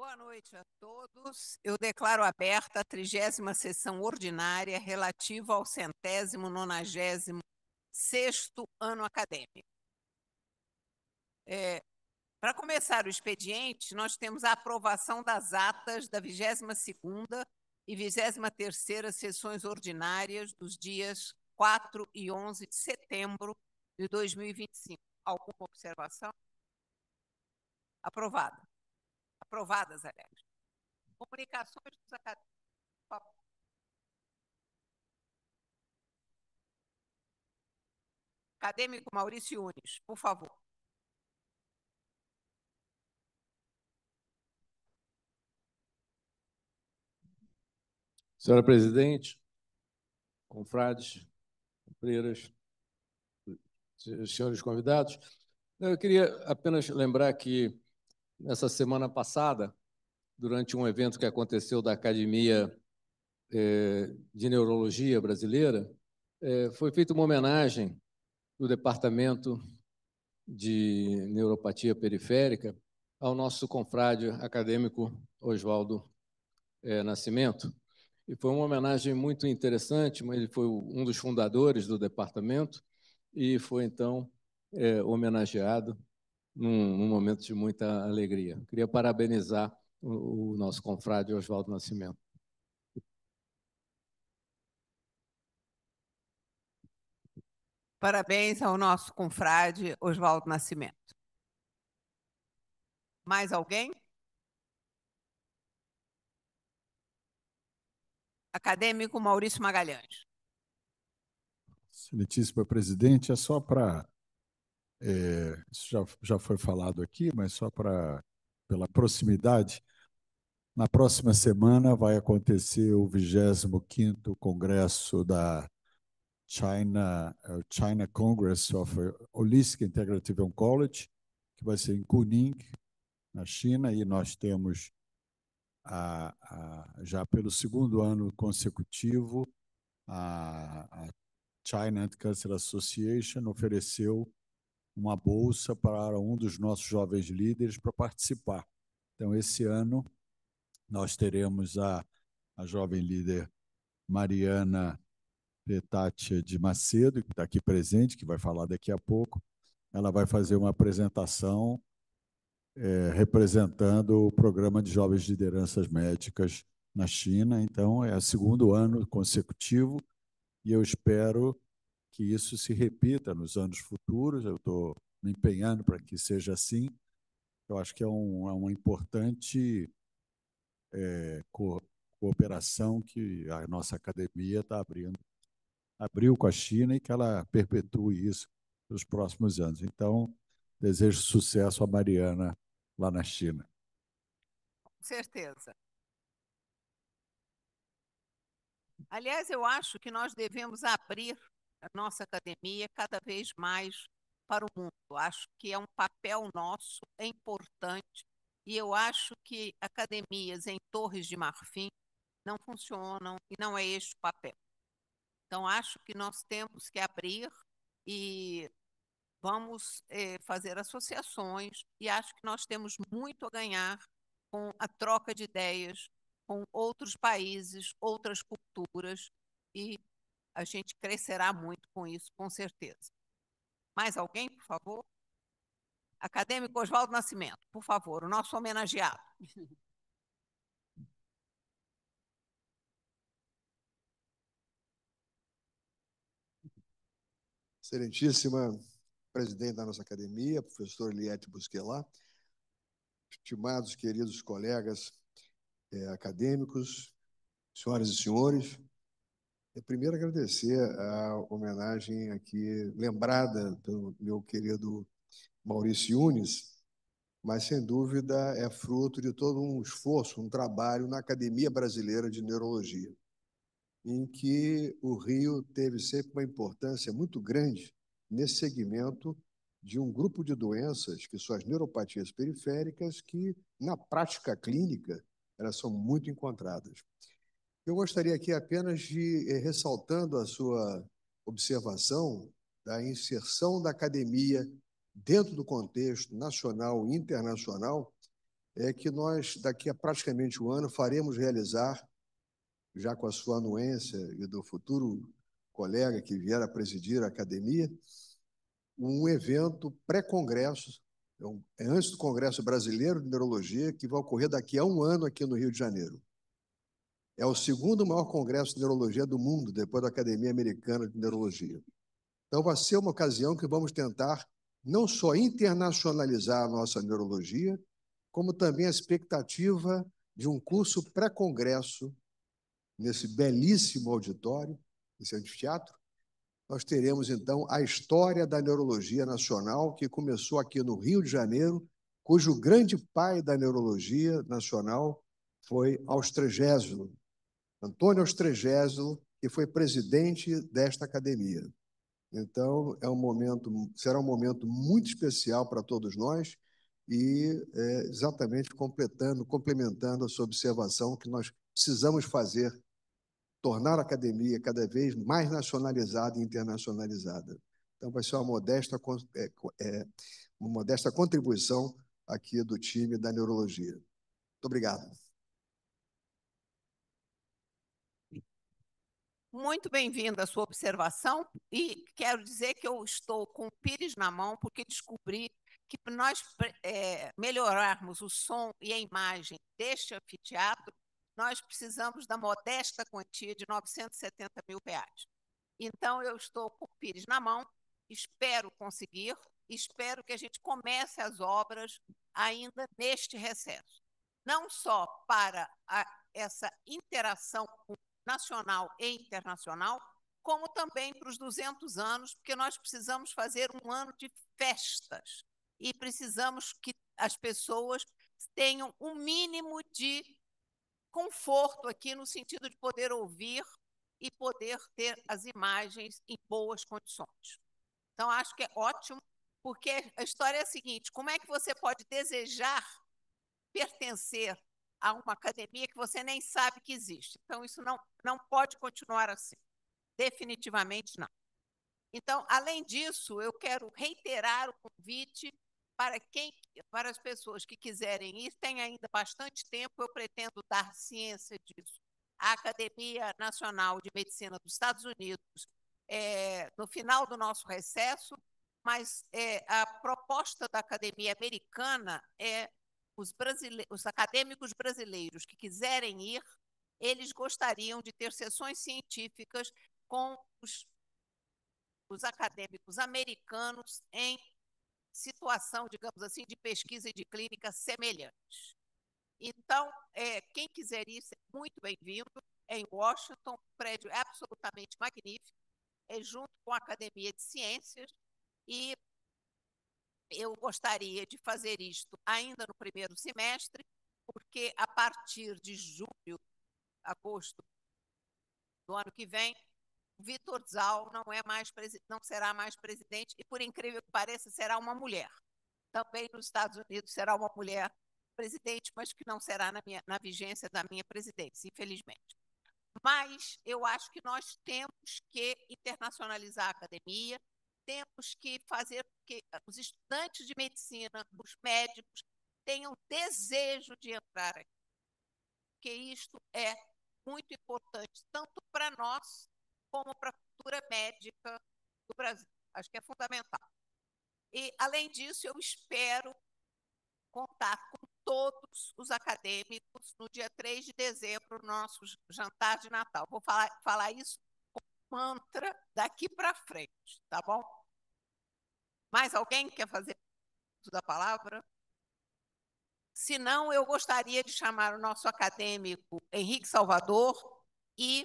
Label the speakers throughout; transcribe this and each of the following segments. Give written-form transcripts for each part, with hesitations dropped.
Speaker 1: Boa noite a todos. Eu declaro aberta a 30ª sessão ordinária relativa ao 196º ano acadêmico. Para começar o expediente, nós temos a aprovação das atas da 22ª e 23ª sessões ordinárias dos dias 4 e 11 de setembro de 2025. Alguma observação? Aprovada. Aprovadas, aliás. Comunicações dos acadêmicos. Acadêmico Maurício Yunes, por favor.
Speaker 2: Senhora presidente, confrades, freiras, senhores convidados, eu queria apenas lembrar que, nessa semana passada, durante um evento que aconteceu da Academia de Neurologia Brasileira, foi feita uma homenagem do Departamento de Neuropatia Periférica ao nosso confrade acadêmico Oswaldo Nascimento. E foi uma homenagem muito interessante, mas ele foi um dos fundadores do departamento e foi, então, homenageado num momento de muita alegria. Queria parabenizar o nosso confrade Oswaldo Nascimento.
Speaker 1: Parabéns ao nosso confrade Oswaldo Nascimento. Mais alguém? Acadêmico Maurício Magalhães.
Speaker 3: Excelentíssima presidente, é só para... isso já foi falado aqui, mas só pela proximidade. Na próxima semana vai acontecer o 25º Congresso da China Congress of Holistic Integrative Oncology, que vai ser em Kunming, na China, e nós temos, já pelo segundo ano consecutivo, a China Cancer Association ofereceu uma bolsa para um dos nossos jovens líderes para participar. Então, esse ano, nós teremos a jovem líder Mariana Petaccia de Macedo, que está aqui presente, que vai falar daqui a pouco. Ela vai fazer uma apresentação representando o Programa de Jovens Lideranças Médicas na China. Então, é o segundo ano consecutivo e eu espero que isso se repita nos anos futuros. Eu estou me empenhando para que seja assim. Eu acho que é uma importante cooperação que a nossa academia está abriu com a China e que ela perpetue isso nos próximos anos. Então, desejo sucesso a Mariana lá na China.
Speaker 1: Com certeza. Aliás, eu acho que nós devemos abrir a nossa academia cada vez mais para o mundo. Acho que é um papel nosso, é importante, e eu acho que academias em Torres de Marfim não funcionam e não é este o papel. Então, acho que nós temos que abrir e vamos fazer associações, e acho que nós temos muito a ganhar com a troca de ideias com outros países, outras culturas, e a gente crescerá muito com isso, com certeza. Mais alguém, por favor? Acadêmico Oswaldo Nascimento, por favor, o nosso homenageado.
Speaker 4: Excelentíssima presidente da nossa academia, professor Eliette Busquelat, estimados, queridos colegas acadêmicos, senhoras e senhores, primeiro agradecer a homenagem aqui lembrada pelo meu querido Maurício Yunes, mas sem dúvida é fruto de todo um esforço, um trabalho na Academia Brasileira de Neurologia, em que o Rio teve sempre uma importância muito grande nesse segmento de um grupo de doenças, que são as neuropatias periféricas, que, na prática clínica, elas são muito encontradas. Eu gostaria aqui apenas de, ressaltando a sua observação da inserção da academia dentro do contexto nacional e internacional, é que nós, daqui a praticamente um ano, faremos realizar, já com a sua anuência e do futuro colega que vier a presidir a academia, um evento pré-congresso, é antes do Congresso Brasileiro de Neurologia, que vai ocorrer daqui a um ano aqui no Rio de Janeiro. É o segundo maior congresso de neurologia do mundo, depois da Academia Americana de Neurologia. Então, vai ser uma ocasião que vamos tentar não só internacionalizar a nossa neurologia, como também a expectativa de um curso pré-congresso nesse belíssimo auditório, esse anfiteatro. Nós teremos, então, a história da neurologia nacional, que começou aqui no Rio de Janeiro, cujo grande pai da neurologia nacional foi Austrégésilo, Antônio Austrégésilo, que foi presidente desta academia. Então, será um momento muito especial para todos nós e exatamente complementando a sua observação que nós precisamos fazer, tornar a academia cada vez mais nacionalizada e internacionalizada. Então, vai ser uma modesta contribuição aqui do time da neurologia. Muito obrigado.
Speaker 1: Muito bem-vinda a sua observação e quero dizer que eu estou com o pires na mão porque descobri que para nós melhorarmos o som e a imagem deste anfiteatro, nós precisamos da modesta quantia de R$ 970 mil. Então, eu estou com o pires na mão, espero conseguir, espero que a gente comece as obras ainda neste recesso. Não só para essa interação nacional e internacional, como também para os 200 anos, porque nós precisamos fazer um ano de festas e precisamos que as pessoas tenham um mínimo de conforto aqui, no sentido de poder ouvir e poder ter as imagens em boas condições. Então, acho que é ótimo, porque a história é a seguinte: como é que você pode desejar pertencer a uma academia que você nem sabe que existe? Então, isso não pode continuar assim. Definitivamente não. Então, além disso, eu quero reiterar o convite para as pessoas que quiserem ir. Tem ainda bastante tempo, eu pretendo dar ciência disso à Academia Nacional de Medicina dos Estados Unidos no final do nosso recesso, mas a proposta da Academia Americana é os acadêmicos brasileiros que quiserem ir, eles gostariam de ter sessões científicas com os acadêmicos americanos em situação, digamos assim, de pesquisa e de clínica semelhantes. Então, quem quiser ir, é muito bem-vindo. É em Washington, um prédio absolutamente magnífico, é junto com a Academia de Ciências, e eu gostaria de fazer isto ainda no primeiro semestre, porque a partir de julho, agosto do ano que vem, Vitor Zau não será mais presidente e, por incrível que pareça, será uma mulher. Também nos Estados Unidos será uma mulher presidente, mas que não será na vigência da minha presidência, infelizmente. Mas eu acho que nós temos que internacionalizar a academia, temos que fazer com que os estudantes de medicina, os médicos, tenham desejo de entrar aqui, porque isto é muito importante, tanto para nós, como para a cultura médica do Brasil. Acho que é fundamental. E, além disso, eu espero contar com todos os acadêmicos no dia 3 de dezembro, no nosso jantar de Natal. Vou falar isso como mantra daqui para frente, tá bom? Mais alguém quer fazer uso da palavra? Se não, eu gostaria de chamar o nosso acadêmico Henrique Salvador e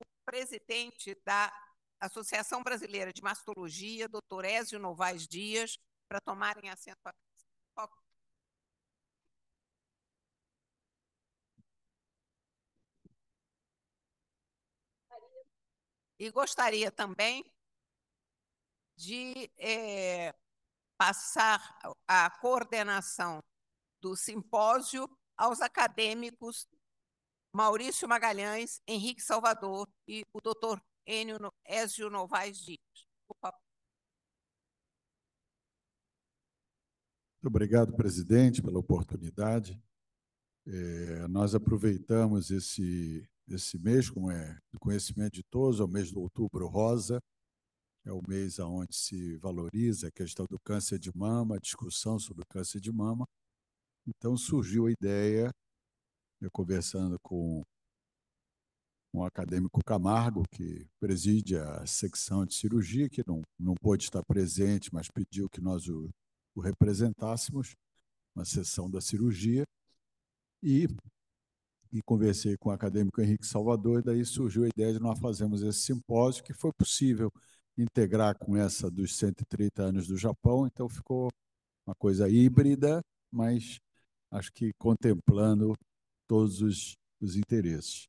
Speaker 1: o presidente da Associação Brasileira de Mastologia, Dr. Ézio Novaes Dias, para tomarem assento aqui. E gostaria também de passar a coordenação do simpósio aos acadêmicos Maurício Magalhães, Henrique Salvador e o doutor Ézio Novaes Dias. Por favor.
Speaker 3: Muito obrigado, presidente, pela oportunidade. Nós aproveitamos esse mês, como é do conhecimento de todos, é o mês do Outubro Rosa, é o mês onde se valoriza a questão do câncer de mama, a discussão sobre o câncer de mama. Então, surgiu a ideia, eu conversando com o acadêmico Camargo, que preside a secção de cirurgia, que não pôde estar presente, mas pediu que nós o representássemos na sessão da cirurgia, e conversei com o acadêmico Henrique Salvador, e daí surgiu a ideia de nós fazermos esse simpósio, que foi possível integrar com essa dos 130 anos do Japão, então ficou uma coisa híbrida, mas acho que contemplando todos os interesses.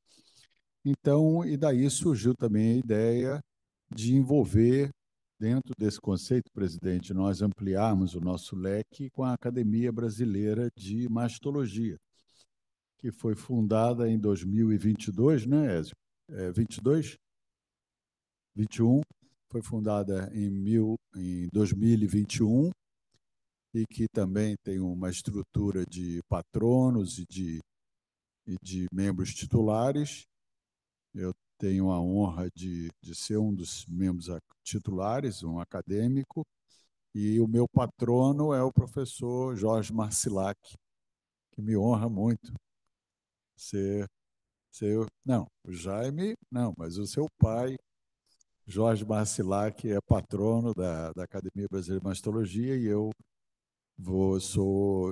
Speaker 3: Então, e daí surgiu também a ideia de envolver, dentro desse conceito, presidente, nós ampliarmos o nosso leque com a Academia Brasileira de Mastologia, que foi fundada em 2022, né, Ézio? 22? 21, foi fundada em 2021, e que também tem uma estrutura de patronos e de membros titulares. Eu tenho a honra de ser um dos membros titulares, um acadêmico, e o meu patrono é o professor Jorge Marcilac, que me honra muito não, o Jaime, não, mas o seu pai, Jorge Marcilac, é patrono da Academia Brasileira de Mastologia, e eu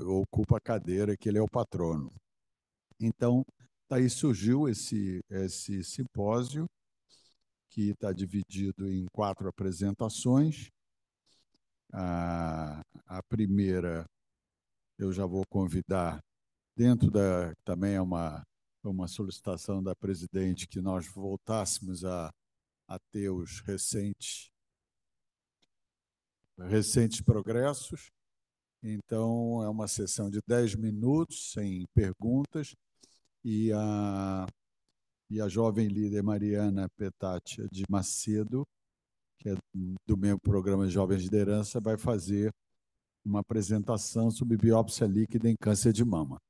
Speaker 3: ocupo a cadeira que ele é o patrono. Então, daí surgiu esse simpósio, que está dividido em 4 apresentações. A primeira, eu já vou convidar, também é uma solicitação da presidente, que nós voltássemos a ter os recentes progressos. Então, é uma sessão de 10 minutos, sem perguntas, e a jovem líder Mariana Petaccia de Macedo, que é do mesmo programa Jovens de Liderança, vai fazer uma apresentação sobre biópsia líquida em câncer de mama.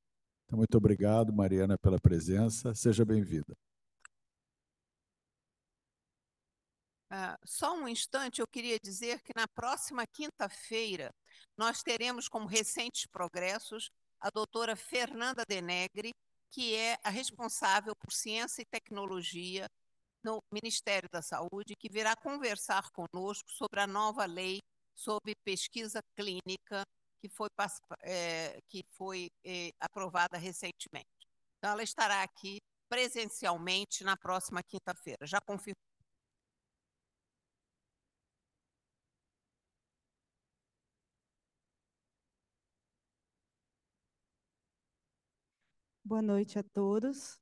Speaker 3: Então, muito obrigado, Mariana, pela presença. Seja bem-vinda.
Speaker 1: Só um instante, eu queria dizer que na próxima quinta-feira nós teremos como recentes progressos a doutora Fernanda Denegri, que é a responsável por ciência e tecnologia no Ministério da Saúde, que virá conversar conosco sobre a nova lei sobre pesquisa clínica que foi aprovada recentemente. Então, ela estará aqui presencialmente na próxima quinta-feira. Já confirmo.
Speaker 5: Boa noite a todos.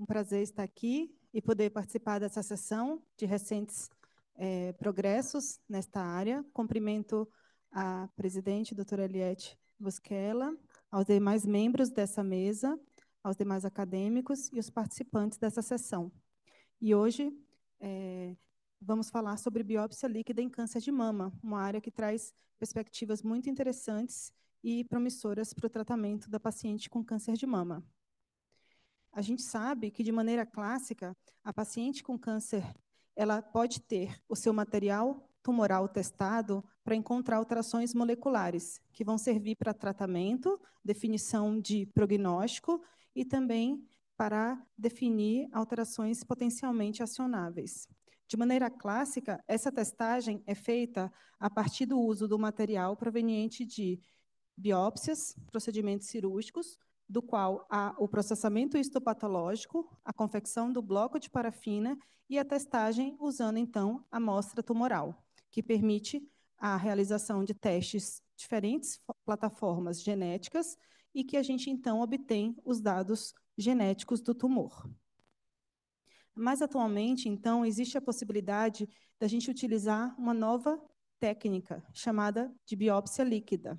Speaker 5: Um prazer estar aqui e poder participar dessa sessão de recentes progressos nesta área. Cumprimento a presidente, doutora Eliette Busquela, aos demais membros dessa mesa, aos demais acadêmicos e os participantes dessa sessão. E hoje vamos falar sobre biópsia líquida em câncer de mama, uma área que traz perspectivas muito interessantes e promissoras para o tratamento da paciente com câncer de mama. A gente sabe que, de maneira clássica, a paciente com câncer, ela pode ter o seu material tumoral testado para encontrar alterações moleculares, que vão servir para tratamento, definição de prognóstico e também para definir alterações potencialmente acionáveis. De maneira clássica, essa testagem é feita a partir do uso do material proveniente de biópsias, procedimentos cirúrgicos, do qual há o processamento histopatológico, a confecção do bloco de parafina e a testagem usando, então, a amostra tumoral, que permite a realização de testes diferentes plataformas genéticas e que a gente, então, obtém os dados genéticos do tumor. Mas, atualmente, então, existe a possibilidade da gente utilizar uma nova técnica chamada de biópsia líquida.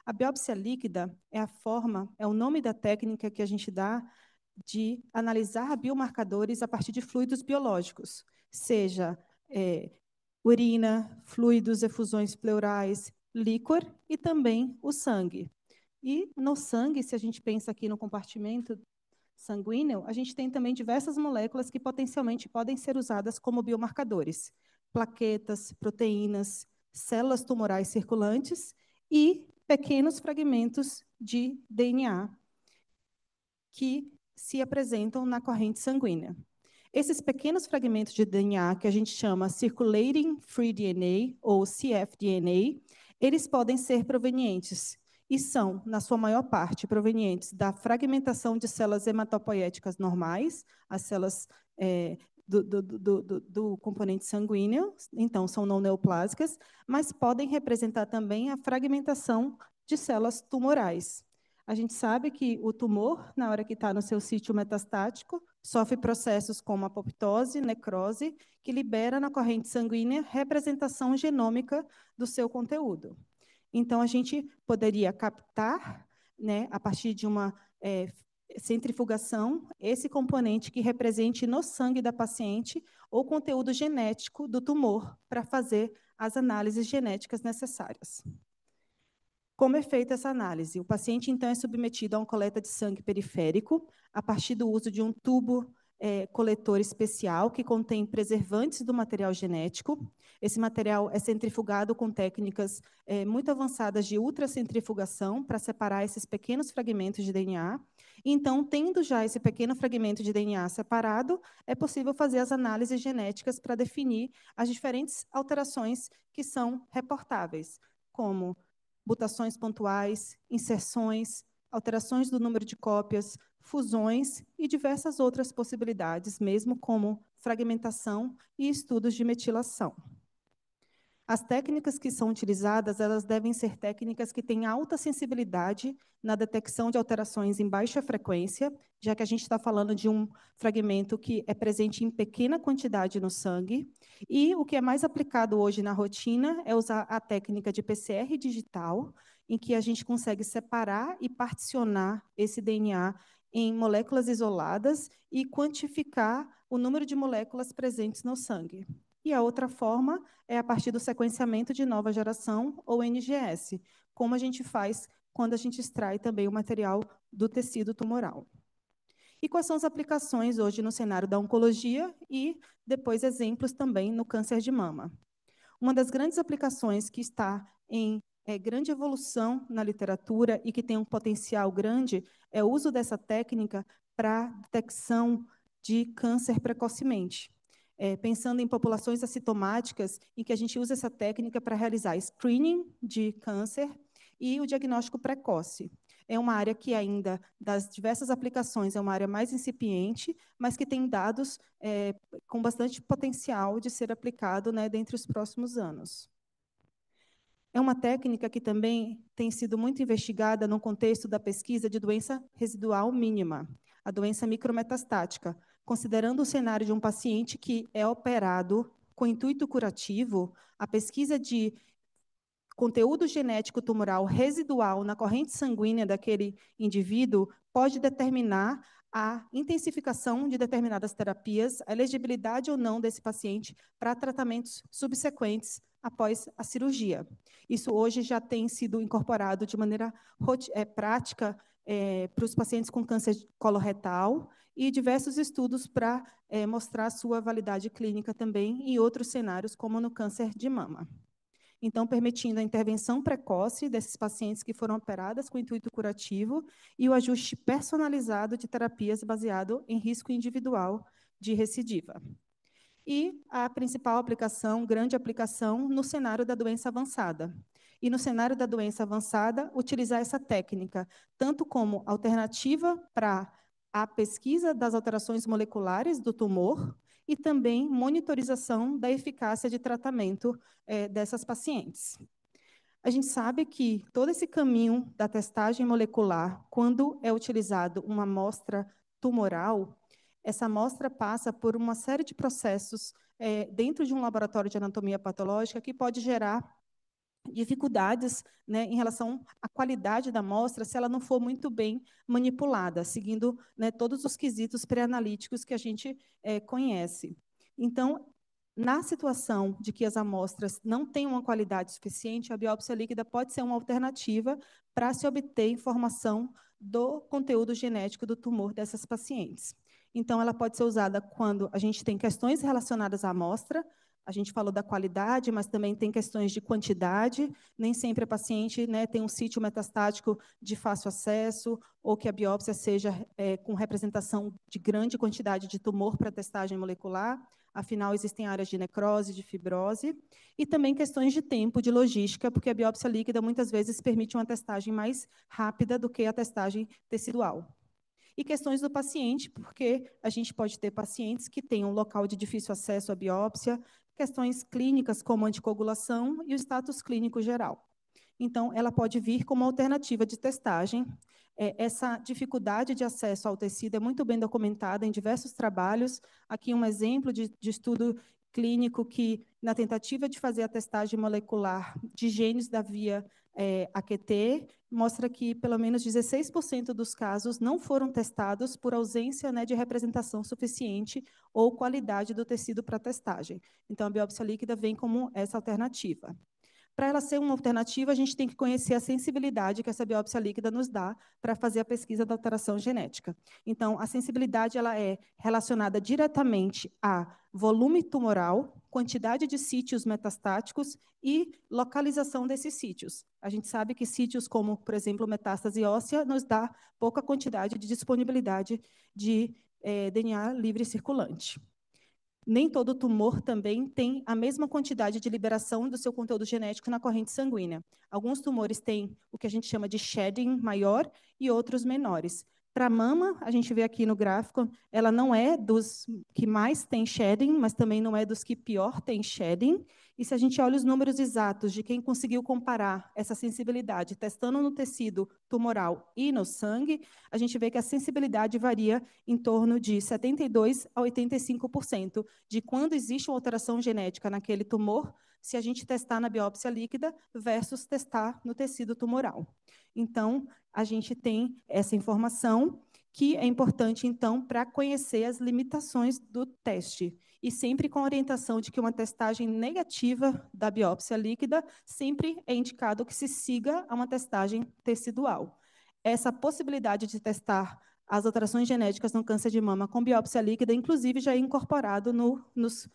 Speaker 5: A biópsia líquida é o nome da técnica que a gente dá de analisar biomarcadores a partir de fluidos biológicos, seja urina, fluidos, efusões pleurais, líquor e também o sangue. E no sangue, se a gente pensa aqui no compartimento sanguíneo, a gente tem também diversas moléculas que potencialmente podem ser usadas como biomarcadores. Plaquetas, proteínas, células tumorais circulantes e pequenos fragmentos de DNA que se apresentam na corrente sanguínea. Esses pequenos fragmentos de DNA, que a gente chama Circulating Free DNA, ou cfDNA, eles podem ser provenientes, e são, na sua maior parte, provenientes da fragmentação de células hematopoéticas normais, as células do componente sanguíneo, então são não neoplásicas, mas podem representar também a fragmentação de células tumorais. A gente sabe que o tumor, na hora que está no seu sítio metastático, sofre processos como apoptose, necrose, que libera na corrente sanguínea representação genômica do seu conteúdo. Então, a gente poderia captar, né, a partir de uma centrifugação, esse componente que represente no sangue da paciente o conteúdo genético do tumor para fazer as análises genéticas necessárias. Como é feita essa análise? O paciente, então, é submetido a uma coleta de sangue periférico, a partir do uso de um tubo coletor especial, que contém preservantes do material genético. Esse material é centrifugado com técnicas muito avançadas de ultracentrifugação, para separar esses pequenos fragmentos de DNA. Então, tendo já esse pequeno fragmento de DNA separado, é possível fazer as análises genéticas para definir as diferentes alterações que são reportáveis, como mutações pontuais, inserções, alterações do número de cópias, fusões e diversas outras possibilidades, mesmo como fragmentação e estudos de metilação. As técnicas que são utilizadas, elas devem ser técnicas que têm alta sensibilidade na detecção de alterações em baixa frequência, já que a gente está falando de um fragmento que é presente em pequena quantidade no sangue. E o que é mais aplicado hoje na rotina é usar a técnica de PCR digital, em que a gente consegue separar e particionar esse DNA em moléculas isoladas e quantificar o número de moléculas presentes no sangue. E a outra forma é a partir do sequenciamento de nova geração, ou NGS, como a gente faz quando a gente extrai também o material do tecido tumoral. E quais são as aplicações hoje no cenário da oncologia e depois exemplos também no câncer de mama? Uma das grandes aplicações que está em grande evolução na literatura e que tem um potencial grande é o uso dessa técnica para detecção de câncer precocemente. Pensando em populações assintomáticas, em que a gente usa essa técnica para realizar screening de câncer e o diagnóstico precoce. É uma área que ainda, das diversas aplicações, é uma área mais incipiente, mas que tem dados com bastante potencial de ser aplicado, né, dentre os próximos anos. É uma técnica que também tem sido muito investigada no contexto da pesquisa de doença residual mínima, a doença micrometastática, considerando o cenário de um paciente que é operado com intuito curativo, a pesquisa de conteúdo genético tumoral residual na corrente sanguínea daquele indivíduo pode determinar a intensificação de determinadas terapias, a elegibilidade ou não desse paciente para tratamentos subsequentes após a cirurgia. Isso hoje já tem sido incorporado de maneira prática para os pacientes com câncer coloretal e diversos estudos para mostrar a sua validade clínica também em outros cenários, como no câncer de mama. Então, permitindo a intervenção precoce desses pacientes que foram operadas com intuito curativo e o ajuste personalizado de terapias baseado em risco individual de recidiva. E a principal aplicação, grande aplicação, no cenário da doença avançada. E no cenário da doença avançada, utilizar essa técnica, tanto como alternativa para a pesquisa das alterações moleculares do tumor, e também monitorização da eficácia de tratamento dessas pacientes. A gente sabe que todo esse caminho da testagem molecular, quando é utilizado uma amostra tumoral, essa amostra passa por uma série de processos dentro de um laboratório de anatomia patológica que pode gerar dificuldades, né, em relação à qualidade da amostra, se ela não for muito bem manipulada, seguindo, né, todos os quesitos pré-analíticos que a gente conhece. Então, Na situação de que as amostras não têm uma qualidade suficiente, a biópsia líquida pode ser uma alternativa para se obter informação do conteúdo genético do tumor dessas pacientes. Então, ela pode ser usada quando a gente tem questões relacionadas à amostra. A gente falou da qualidade, mas também tem questões de quantidade. Nem sempre a paciente, né, tem um sítio metastático de fácil acesso, ou que a biópsia seja com representação de grande quantidade de tumor para testagem molecular. Afinal, existem áreas de necrose, de fibrose, e também questões de tempo, de logística, porque a biópsia líquida muitas vezes permite uma testagem mais rápida do que a testagem tecidual. E questões do paciente, porque a gente pode ter pacientes que têm um local de difícil acesso à biópsia, questões clínicas como anticoagulação e o status clínico geral. Então, ela pode vir como alternativa de testagem. Essa dificuldade de acesso ao tecido é muito bem documentada em diversos trabalhos. Aqui um exemplo de estudo clínico que, na tentativa de fazer a testagem molecular de genes da via AQT, mostra que pelo menos 16% dos casos não foram testados por ausência, né, de representação suficiente ou qualidade do tecido para testagem. Então, a biópsia líquida vem como essa alternativa. Para ela ser uma alternativa, a gente tem que conhecer a sensibilidade que essa biópsia líquida nos dá para fazer a pesquisa da alteração genética. Então, a sensibilidade ela é relacionada diretamente a volume tumoral, quantidade de sítios metastáticos e localização desses sítios. A gente sabe que sítios como, por exemplo, metástase óssea, nos dá pouca quantidade de disponibilidade de DNA livre circulante. Nem todo tumor também tem a mesma quantidade de liberação do seu conteúdo genético na corrente sanguínea. Alguns tumores têm o que a gente chama de shedding maior e outros menores. Para a mama, a gente vê aqui no gráfico, ela não é dos que mais tem shedding, mas também não é dos que pior tem shedding. E se a gente olha os números exatos de quem conseguiu comparar essa sensibilidade, testando no tecido tumoral e no sangue, a gente vê que a sensibilidade varia em torno de 72% a 85% de quando existe uma alteração genética naquele tumor, se a gente testar na biópsia líquida versus testar no tecido tumoral. Então, a gente tem essa informação que é importante, então, para conhecer as limitações do teste. E sempre com a orientação de que uma testagem negativa da biópsia líquida sempre é indicado que se siga a uma testagem tecidual. Essa possibilidade de testar as alterações genéticas no câncer de mama com biópsia líquida, inclusive, já é incorporado nos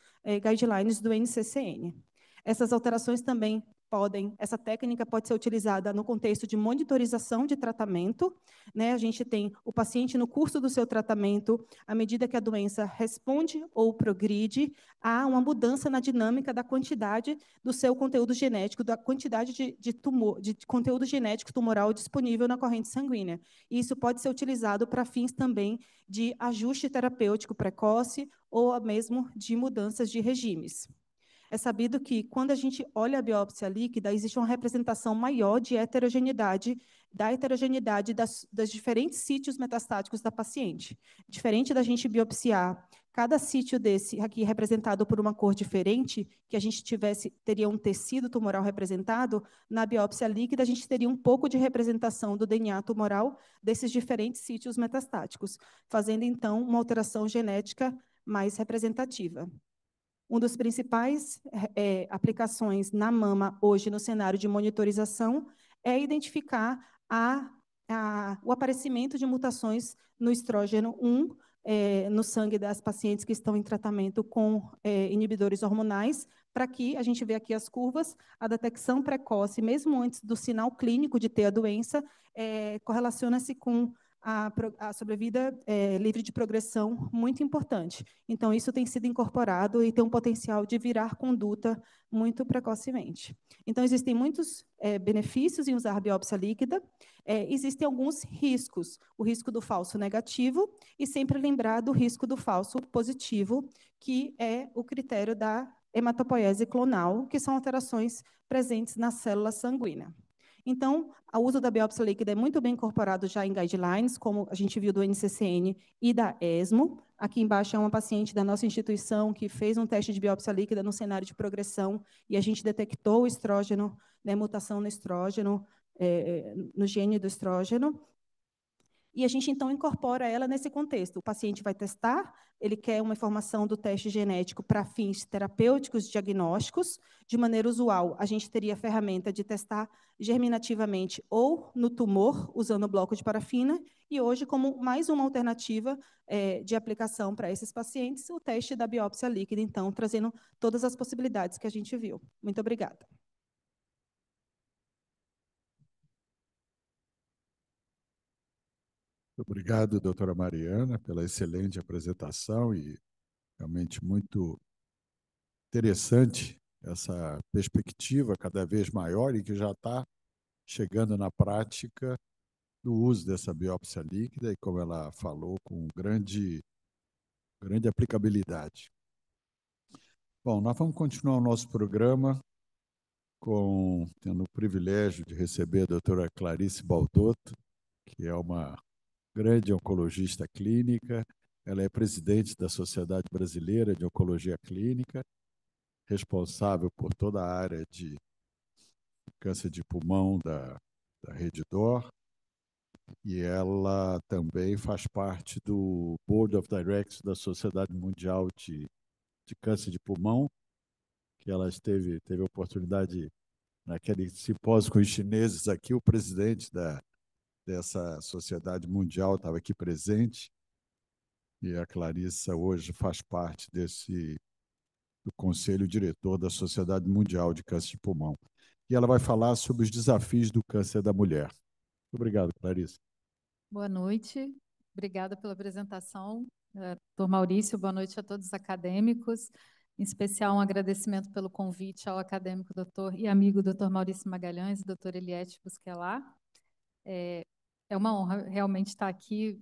Speaker 5: guidelines do NCCN. Essas alterações também essa técnica pode ser utilizada no contexto de monitorização de tratamento, né? A gente tem o paciente no curso do seu tratamento, à medida que a doença responde ou progride, há uma mudança na dinâmica da quantidade do seu conteúdo genético, da quantidade de conteúdo genético tumoral disponível na corrente sanguínea. E isso pode ser utilizado para fins também de ajuste terapêutico precoce ou mesmo de mudanças de regimes. É sabido que, quando a gente olha a biópsia líquida, existe uma representação maior de heterogeneidade, das diferentes sítios metastáticos da paciente. Diferente da gente biopsiar cada sítio desse aqui representado por uma cor diferente, que a gente teria um tecido tumoral representado, na biópsia líquida a gente teria um pouco de representação do DNA tumoral desses diferentes sítios metastáticos, fazendo, então, uma alteração genética mais representativa. Uma das principais aplicações na mama hoje no cenário de monitorização é identificar o aparecimento de mutações no estrógeno 1 no sangue das pacientes que estão em tratamento com inibidores hormonais, para que, a gente vê aqui as curvas, a detecção precoce, mesmo antes do sinal clínico de ter a doença, correlaciona-se com a sobrevida livre de progressão muito importante. Então, isso tem sido incorporado e tem um potencial de virar conduta muito precocemente. Então, existem muitos benefícios em usar a biópsia líquida, existem alguns riscos. O risco do falso negativo e sempre lembrar do risco do falso positivo, que é o critério da hematopoiese clonal, que são alterações presentes na célula sanguínea. Então, o uso da biópsia líquida é muito bem incorporado já em guidelines, como a gente viu do NCCN e da ESMO. Aqui embaixo é uma paciente da nossa instituição que fez um teste de biópsia líquida no cenário de progressão e a gente detectou o estrógeno, né, mutação no estrógeno, no gene do estrógeno. e a gente, então, incorpora ela nesse contexto. O paciente vai testar, ele quer uma informação do teste genético para fins terapêuticos, diagnósticos. De maneira usual, a gente teria a ferramenta de testar germinativamente ou no tumor, usando o bloco de parafina, e hoje, como mais uma alternativa de aplicação para esses pacientes, o teste da biópsia líquida, então, trazendo todas as possibilidades que a gente viu. Muito obrigada.
Speaker 3: Obrigado, doutora Mariana, pela excelente apresentação e realmente muito interessante essa perspectiva cada vez maior e que já está chegando na prática do uso dessa biópsia líquida e, como ela falou, com grande aplicabilidade. Bom, nós vamos continuar o nosso programa tendo o privilégio de receber a doutora Clarice Baldotto, que é uma grande oncologista clínica. Ela é presidente da Sociedade Brasileira de Oncologia Clínica, responsável por toda a área de câncer de pulmão da Rede DOR, e ela também faz parte do Board of Directors da Sociedade Mundial de Câncer de Pulmão, que ela teve a oportunidade, naquele simpósio com os chineses aqui, o presidente dessa sociedade mundial estava aqui presente, e a Clarissa hoje faz parte do conselho diretor da Sociedade Mundial de Câncer de Pulmão. E ela vai falar sobre os desafios do câncer da mulher. Muito obrigado, Clarissa.
Speaker 6: Boa noite, obrigada pela apresentação. Doutor Maurício, boa noite a todos os acadêmicos, em especial um agradecimento pelo convite ao acadêmico doutor e amigo doutor Maurício Magalhães e doutor Eliette Busquelar. É uma honra realmente estar aqui.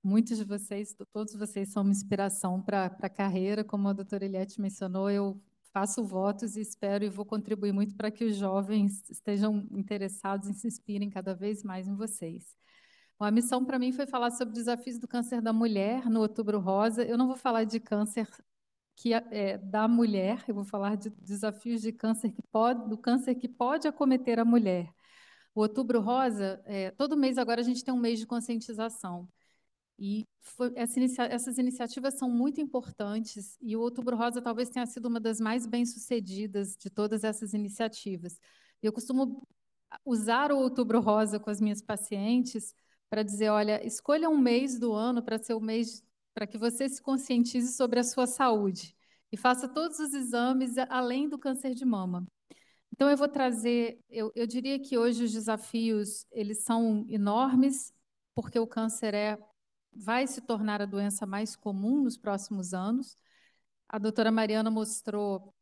Speaker 6: Muitos de vocês, todos vocês são uma inspiração para a carreira, como a doutora Eliette mencionou, eu faço votos e espero e vou contribuir muito para que os jovens estejam interessados e se inspirem cada vez mais em vocês. Bom, a missão para mim foi falar sobre desafios do câncer da mulher no Outubro Rosa. Eu não vou falar de câncer da mulher, eu vou falar de desafios de câncer do câncer que pode acometer a mulher. O Outubro Rosa, todo mês agora a gente tem um mês de conscientização. E essas iniciativas são muito importantes e o Outubro Rosa talvez tenha sido uma das mais bem-sucedidas de todas essas iniciativas. Eu costumo usar o Outubro Rosa com as minhas pacientes para dizer, olha, escolha um mês do ano para ser o mês para que você se conscientize sobre a sua saúde e faça todos os exames além do câncer de mama. Então, eu vou trazer, eu diria que hoje os desafios, eles são enormes, porque o câncer vai se tornar a doença mais comum nos próximos anos. A doutora Mariana mostrou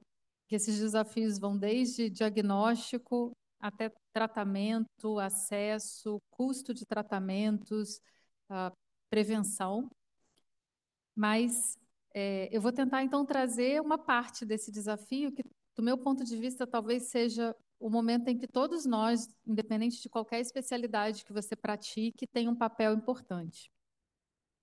Speaker 6: que esses desafios vão desde diagnóstico até tratamento, acesso, custo de tratamentos, prevenção. Mas eu vou tentar, então, trazer uma parte desse desafio que, do meu ponto de vista, talvez seja o momento em que todos nós, independente de qualquer especialidade que você pratique, tem um papel importante.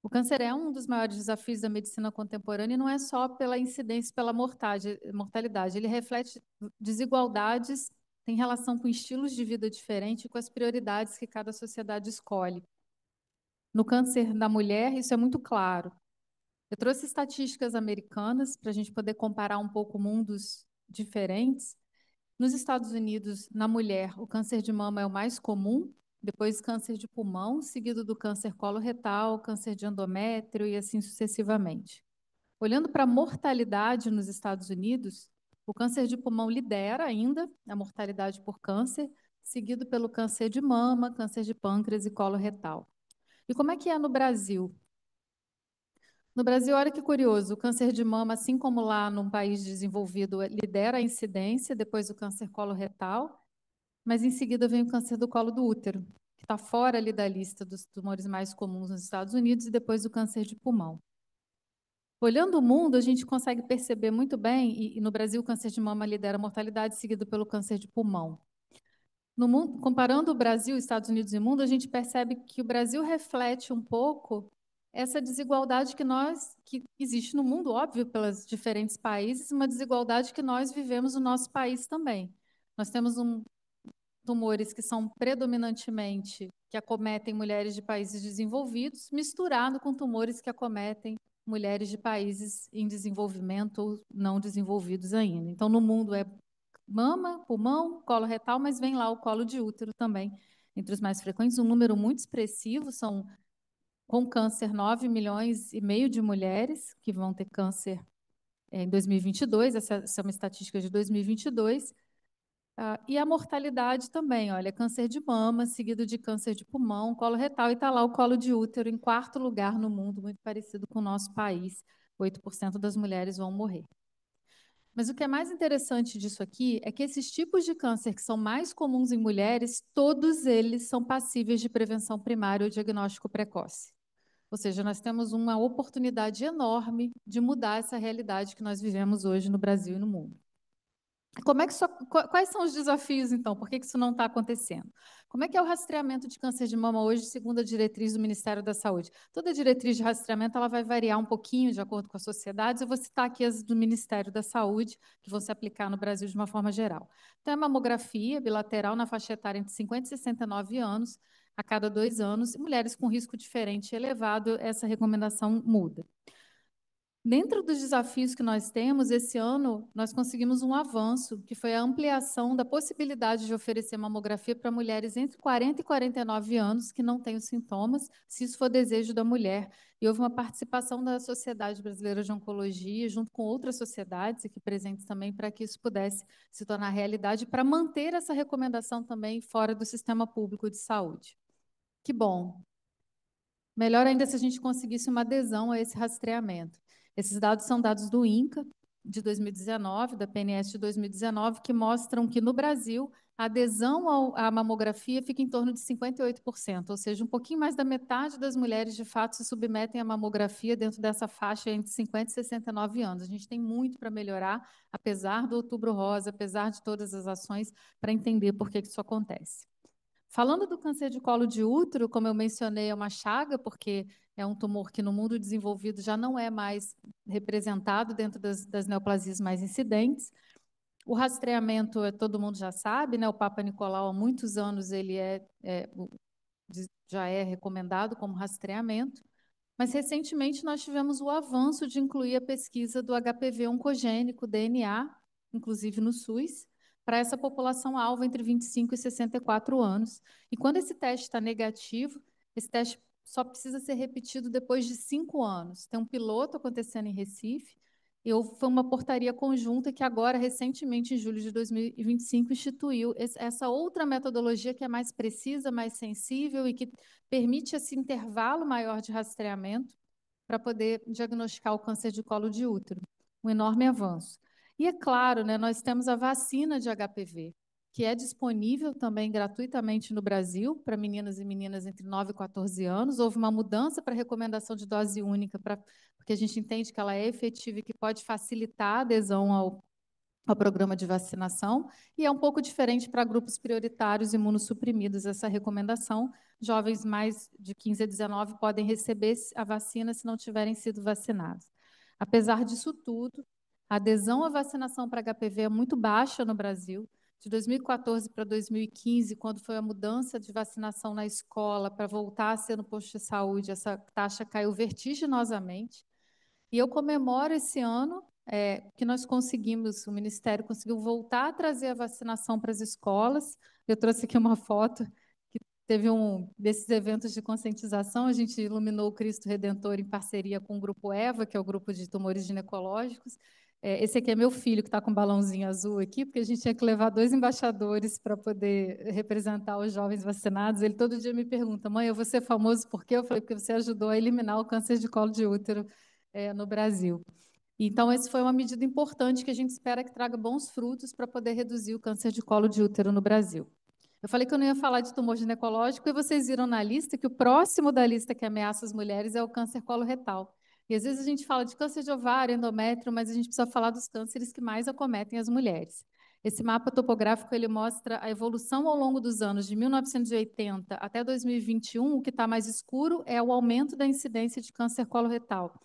Speaker 6: O câncer é um dos maiores desafios da medicina contemporânea e não é só pela incidência e pela mortalidade. Ele reflete desigualdades, tem relação com estilos de vida diferentes e com as prioridades que cada sociedade escolhe. No câncer da mulher, isso é muito claro. Eu trouxe estatísticas americanas para a gente poder comparar um pouco mundos diferentes. Nos Estados Unidos, na mulher, o câncer de mama é o mais comum, depois câncer de pulmão, seguido do câncer coloretal, câncer de endométrio e assim sucessivamente. Olhando para a mortalidade nos Estados Unidos, o câncer de pulmão lidera ainda a mortalidade por câncer, seguido pelo câncer de mama, câncer de pâncreas e coloretal. E como é que é no Brasil? No Brasil, olha que curioso, o câncer de mama, assim como lá num país desenvolvido, lidera a incidência, depois o câncer coloretal, mas em seguida vem o câncer do colo do útero, que está fora ali da lista dos tumores mais comuns nos Estados Unidos, e depois o câncer de pulmão. Olhando o mundo, a gente consegue perceber muito bem, e no Brasil o câncer de mama lidera a mortalidade, seguido pelo câncer de pulmão. No mundo, comparando o Brasil, Estados Unidos e mundo, a gente percebe que o Brasil reflete um pouco essa desigualdade que existe no mundo, óbvio, pelos diferentes países, uma desigualdade que nós vivemos no nosso país também. Nós temos tumores que são predominantemente, que acometem mulheres de países desenvolvidos, misturado com tumores que acometem mulheres de países em desenvolvimento ou não desenvolvidos ainda. Então, no mundo é mama, pulmão, colo retal, mas vem lá o colo de útero também, entre os mais frequentes, um número muito expressivo, são com câncer 9,5 milhões de mulheres que vão ter câncer em 2022, essa é uma estatística de 2022, e a mortalidade também, olha, câncer de mama, seguido de câncer de pulmão, colo retal, e está lá o colo de útero em 4º lugar no mundo, muito parecido com o nosso país, 8% das mulheres vão morrer. Mas o que é mais interessante disso aqui é que esses tipos de câncer que são mais comuns em mulheres, todos eles são passíveis de prevenção primária ou diagnóstico precoce. Ou seja, nós temos uma oportunidade enorme de mudar essa realidade que nós vivemos hoje no Brasil e no mundo. Quais são os desafios, então? Por que isso não está acontecendo? Como é que é o rastreamento de câncer de mama hoje, segundo a diretriz do Ministério da Saúde? Toda diretriz de rastreamento ela vai variar um pouquinho de acordo com as sociedades. Eu vou citar aqui as do Ministério da Saúde, que vão se aplicar no Brasil de uma forma geral. Então, é mamografia bilateral na faixa etária entre 50 e 69 anos, a cada 2 anos, e mulheres com risco diferente e elevado, essa recomendação muda. Dentro dos desafios que nós temos, esse ano, nós conseguimos um avanço, que foi a ampliação da possibilidade de oferecer mamografia para mulheres entre 40 e 49 anos que não têm os sintomas, se isso for desejo da mulher. E houve uma participação da Sociedade Brasileira de Oncologia, junto com outras sociedades aqui presentes também, para que isso pudesse se tornar realidade, para manter essa recomendação também fora do sistema público de saúde. Que bom! Melhor ainda se a gente conseguisse uma adesão a esse rastreamento. Esses dados são dados do INCA, de 2019, da PNS de 2019, que mostram que, no Brasil, a adesão à mamografia fica em torno de 58%, ou seja, um pouquinho mais da metade das mulheres, de fato, se submetem à mamografia dentro dessa faixa entre 50 e 69 anos. A gente tem muito para melhorar, apesar do Outubro Rosa, apesar de todas as ações, para entender por que isso acontece. Falando do câncer de colo de útero, como eu mencionei, é uma chaga, porque é um tumor que no mundo desenvolvido já não é mais representado dentro das neoplasias mais incidentes. O rastreamento, todo mundo já sabe, né? O Papa Nicolau, há muitos anos, ele já é recomendado como rastreamento. Mas, recentemente, nós tivemos o avanço de incluir a pesquisa do HPV oncogênico, DNA, inclusive no SUS, para essa população-alvo entre 25 e 64 anos. E quando esse teste está negativo, esse teste só precisa ser repetido depois de 5 anos. Tem um piloto acontecendo em Recife, e foi uma portaria conjunta que agora, recentemente, em julho de 2025, instituiu essa outra metodologia que é mais precisa, mais sensível e que permite esse intervalo maior de rastreamento para poder diagnosticar o câncer de colo de útero. Um enorme avanço. E é claro, né, nós temos a vacina de HPV, que é disponível também gratuitamente no Brasil para meninas e meninas entre 9 e 14 anos. Houve uma mudança para a recomendação de dose única, porque a gente entende que ela é efetiva e que pode facilitar a adesão ao programa de vacinação, e é um pouco diferente para grupos prioritários imunossuprimidos essa recomendação. Jovens mais de 15 a 19 podem receber a vacina se não tiverem sido vacinados. Apesar disso tudo, a adesão à vacinação para HPV é muito baixa no Brasil. De 2014 para 2015, quando foi a mudança de vacinação na escola para voltar a ser no posto de saúde, essa taxa caiu vertiginosamente. E eu comemoro esse ano que nós conseguimos, o Ministério conseguiu voltar a trazer a vacinação para as escolas. Eu trouxe aqui uma foto que teve um desses eventos de conscientização, a gente iluminou o Cristo Redentor em parceria com o Grupo EVA, que é o grupo de tumores ginecológicos. Esse aqui é meu filho, que está com um balãozinho azul aqui, porque a gente tinha que levar 2 embaixadores para poder representar os jovens vacinados. Ele todo dia me pergunta, mãe, eu vou ser famoso por quê? Eu falei, porque você ajudou a eliminar o câncer de colo de útero no Brasil. Então, essa foi uma medida importante que a gente espera que traga bons frutos para poder reduzir o câncer de colo de útero no Brasil. Eu falei que eu não ia falar de tumor ginecológico e vocês viram na lista que o próximo da lista que ameaça as mulheres é o câncer coloretal. E às vezes a gente fala de câncer de ovário, endométrio, mas a gente precisa falar dos cânceres que mais acometem as mulheres. Esse mapa topográfico ele mostra a evolução ao longo dos anos de 1980 até 2021. O que está mais escuro é o aumento da incidência de câncer coloretal.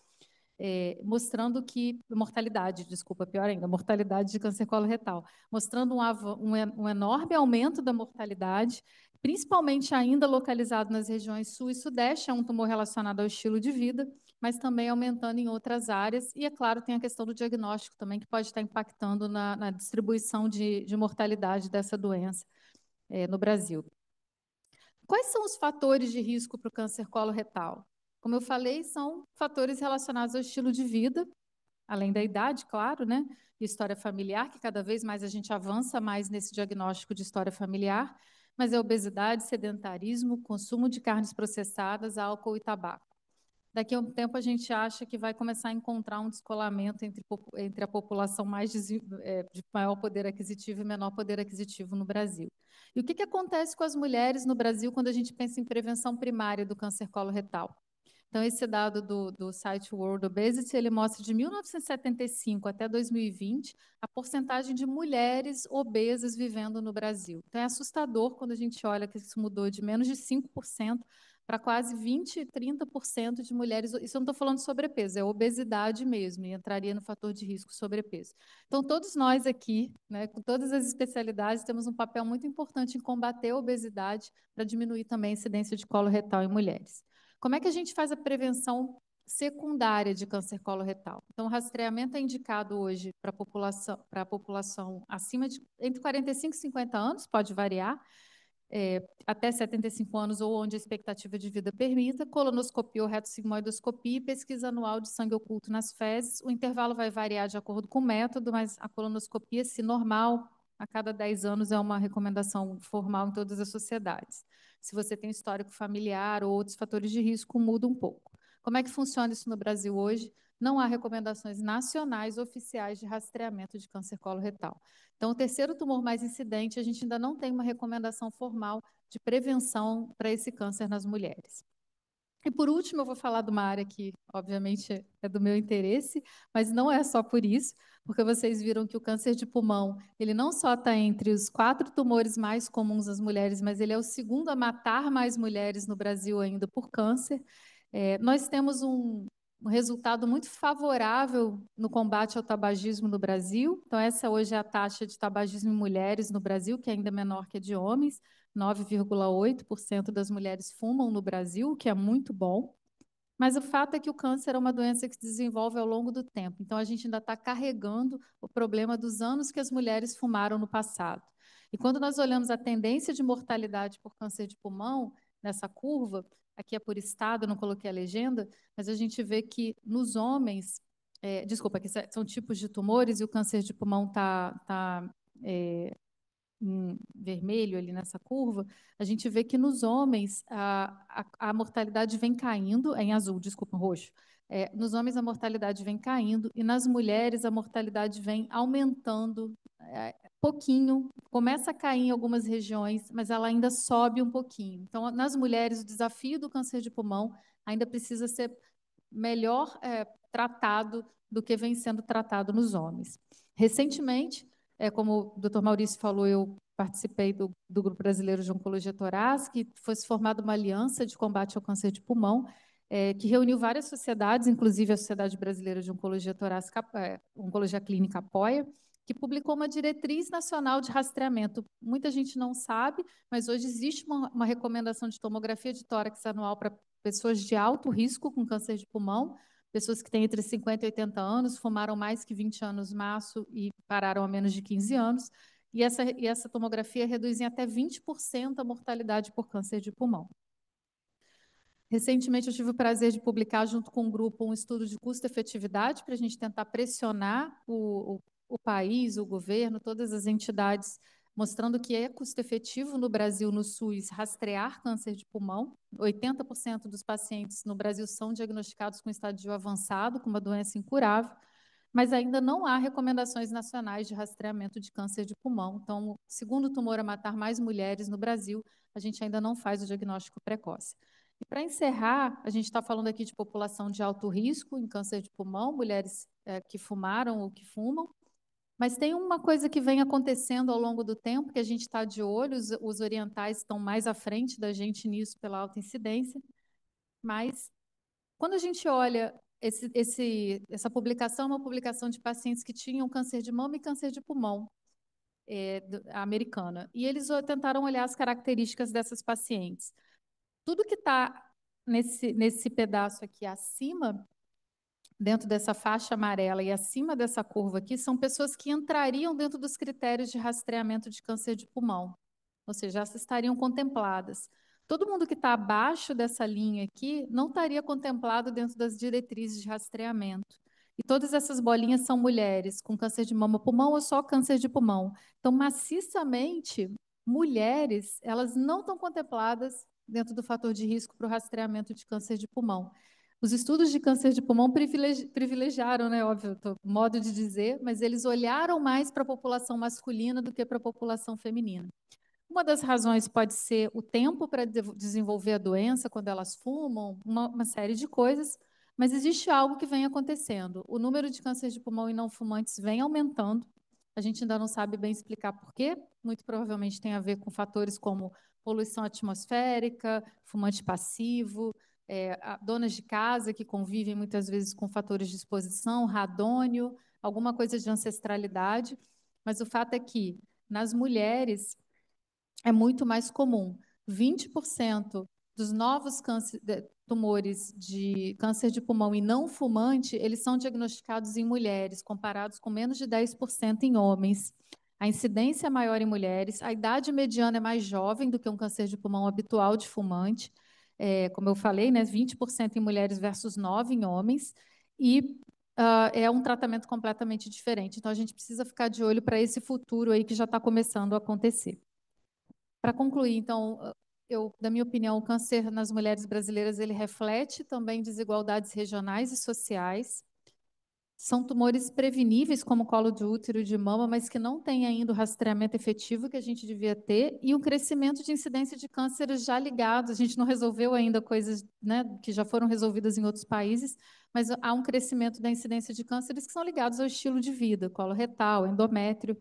Speaker 6: mostrando que, mortalidade, desculpa, pior ainda, mortalidade de câncer coloretal, mostrando um enorme aumento da mortalidade, principalmente ainda localizado nas regiões sul e sudeste, é um tumor relacionado ao estilo de vida, mas também aumentando em outras áreas, e, é claro, tem a questão do diagnóstico também, que pode estar impactando na distribuição de mortalidade dessa doença no Brasil. Quais são os fatores de risco para o câncer coloretal? Como eu falei, são fatores relacionados ao estilo de vida, além da idade, claro, né? E história familiar, que cada vez mais a gente avança mais nesse diagnóstico de história familiar, mas é obesidade, sedentarismo, consumo de carnes processadas, álcool e tabaco. Daqui a um tempo a gente acha que vai começar a encontrar um descolamento entre a população de maior poder aquisitivo e menor poder aquisitivo no Brasil. E o que acontece com as mulheres no Brasil quando a gente pensa em prevenção primária do câncer coloretal? Então, esse dado do site World Obesity, ele mostra de 1975 até 2020 a porcentagem de mulheres obesas vivendo no Brasil. Então, é assustador quando a gente olha que isso mudou de menos de 5% para quase 20%, 30% de mulheres. Isso eu não estou falando de sobrepeso, é obesidade mesmo, e entraria no fator de risco sobrepeso. Então, todos nós aqui, né, com todas as especialidades, temos um papel muito importante em combater a obesidade para diminuir também a incidência de colo retal em mulheres. Como é que a gente faz a prevenção secundária de câncer coloretal? Então, o rastreamento é indicado hoje para a população acima de entre 45 e 50 anos, pode variar, até 75 anos ou onde a expectativa de vida permita, colonoscopia ou retossigmoidoscopia e pesquisa anual de sangue oculto nas fezes. O intervalo vai variar de acordo com o método, mas a colonoscopia, se normal, a cada 10 anos é uma recomendação formal em todas as sociedades. Se você tem histórico familiar ou outros fatores de risco, muda um pouco. Como é que funciona isso no Brasil hoje? Não há recomendações nacionais oficiais de rastreamento de câncer coloretal. Então, o terceiro tumor mais incidente, a gente ainda não tem uma recomendação formal de prevenção para esse câncer nas mulheres. E, por último, eu vou falar de uma área que, obviamente, é do meu interesse, mas não é só por isso, porque vocês viram que o câncer de pulmão, ele não só está entre os 4 tumores mais comuns das mulheres, mas ele é o segundo a matar mais mulheres no Brasil ainda por câncer. Nós temos um resultado muito favorável no combate ao tabagismo no Brasil. Então, essa hoje é a taxa de tabagismo em mulheres no Brasil, que é ainda menor que a de homens. 9,8% das mulheres fumam no Brasil, o que é muito bom. Mas o fato é que o câncer é uma doença que se desenvolve ao longo do tempo. Então, a gente ainda está carregando o problema dos anos que as mulheres fumaram no passado. E quando nós olhamos a tendência de mortalidade por câncer de pulmão, nessa curva, aqui é por estado, eu não coloquei a legenda, mas a gente vê que nos homens, desculpa, que são tipos de tumores e o câncer de pulmão está em vermelho ali nessa curva, a gente vê que nos homens a mortalidade vem caindo, em azul, desculpa, roxo. Nos homens a mortalidade vem caindo e nas mulheres a mortalidade vem aumentando pouquinho, começa a cair em algumas regiões, mas ela ainda sobe um pouquinho. Então, nas mulheres, o desafio do câncer de pulmão ainda precisa ser melhor tratado do que vem sendo tratado nos homens. Recentemente, como o Dr. Maurício falou, eu participei do Grupo Brasileiro de Oncologia Torácica, que foi formada uma aliança de combate ao câncer de pulmão, que reuniu várias sociedades, inclusive a Sociedade Brasileira de Oncologia Torácica, Oncologia Clínica apoia, que publicou uma diretriz nacional de rastreamento. Muita gente não sabe, mas hoje existe uma recomendação de tomografia de tórax anual para pessoas de alto risco com câncer de pulmão, pessoas que têm entre 50 e 80 anos, fumaram mais que 20 anos maço e pararam há menos de 15 anos, e essa tomografia reduz em até 20% a mortalidade por câncer de pulmão. Recentemente, eu tive o prazer de publicar, junto com um grupo, um estudo de custo-efetividade para a gente tentar pressionar o país, o governo, todas as entidades, mostrando que é custo-efetivo no Brasil, no SUS, rastrear câncer de pulmão. 80% dos pacientes no Brasil são diagnosticados com estadio avançado, com uma doença incurável, mas ainda não há recomendações nacionais de rastreamento de câncer de pulmão. Então, o segundo tumor a matar mais mulheres no Brasil, a gente ainda não faz o diagnóstico precoce. E para encerrar, a gente está falando aqui de população de alto risco em câncer de pulmão, mulheres que fumaram ou que fumam, mas tem uma coisa que vem acontecendo ao longo do tempo, que a gente está de olho, os orientais estão mais à frente da gente nisso pela alta incidência, mas quando a gente olha essa publicação é uma publicação de pacientes que tinham câncer de mama e câncer de pulmão, americana. E eles tentaram olhar as características dessas pacientes. Tudo que está nesse pedaço aqui acima, dentro dessa faixa amarela e acima dessa curva aqui, são pessoas que entrariam dentro dos critérios de rastreamento de câncer de pulmão, ou seja, já estariam contempladas. Todo mundo que está abaixo dessa linha aqui não estaria contemplado dentro das diretrizes de rastreamento. E todas essas bolinhas são mulheres com câncer de mama, pulmão ou só câncer de pulmão. Então, maciçamente, mulheres, elas não estão contempladas dentro do fator de risco para o rastreamento de câncer de pulmão. Os estudos de câncer de pulmão privilegiaram, né, óbvio, modo de dizer, mas eles olharam mais para a população masculina do que para a população feminina. Uma das razões pode ser o tempo para desenvolver a doença, quando elas fumam, uma série de coisas, mas existe algo que vem acontecendo. O número de câncer de pulmão em não fumantes vem aumentando. A gente ainda não sabe bem explicar por quê. Muito provavelmente tem a ver com fatores como poluição atmosférica, fumante passivo, donas de casa que convivem muitas vezes com fatores de exposição, radônio, alguma coisa de ancestralidade. Mas o fato é que, nas mulheres, é muito mais comum. 20% dos novos tumores de câncer de pulmão e não fumante, eles são diagnosticados em mulheres, comparados com menos de 10% em homens. A incidência é maior em mulheres, a idade mediana é mais jovem do que um câncer de pulmão habitual de fumante. Como eu falei, né, 20% em mulheres versus 9% em homens. E é um tratamento completamente diferente. Então, a gente precisa ficar de olho para esse futuro aí que já está começando a acontecer. Para concluir, então, da minha opinião, o câncer nas mulheres brasileiras, ele reflete também desigualdades regionais e sociais. São tumores preveníveis, como colo de útero e de mama, mas que não têm ainda o rastreamento efetivo que a gente devia ter, e um crescimento de incidência de cânceres já ligados. A gente não resolveu ainda coisas, né, que já foram resolvidas em outros países, mas há um crescimento da incidência de cânceres que são ligados ao estilo de vida, colo retal, endométrio.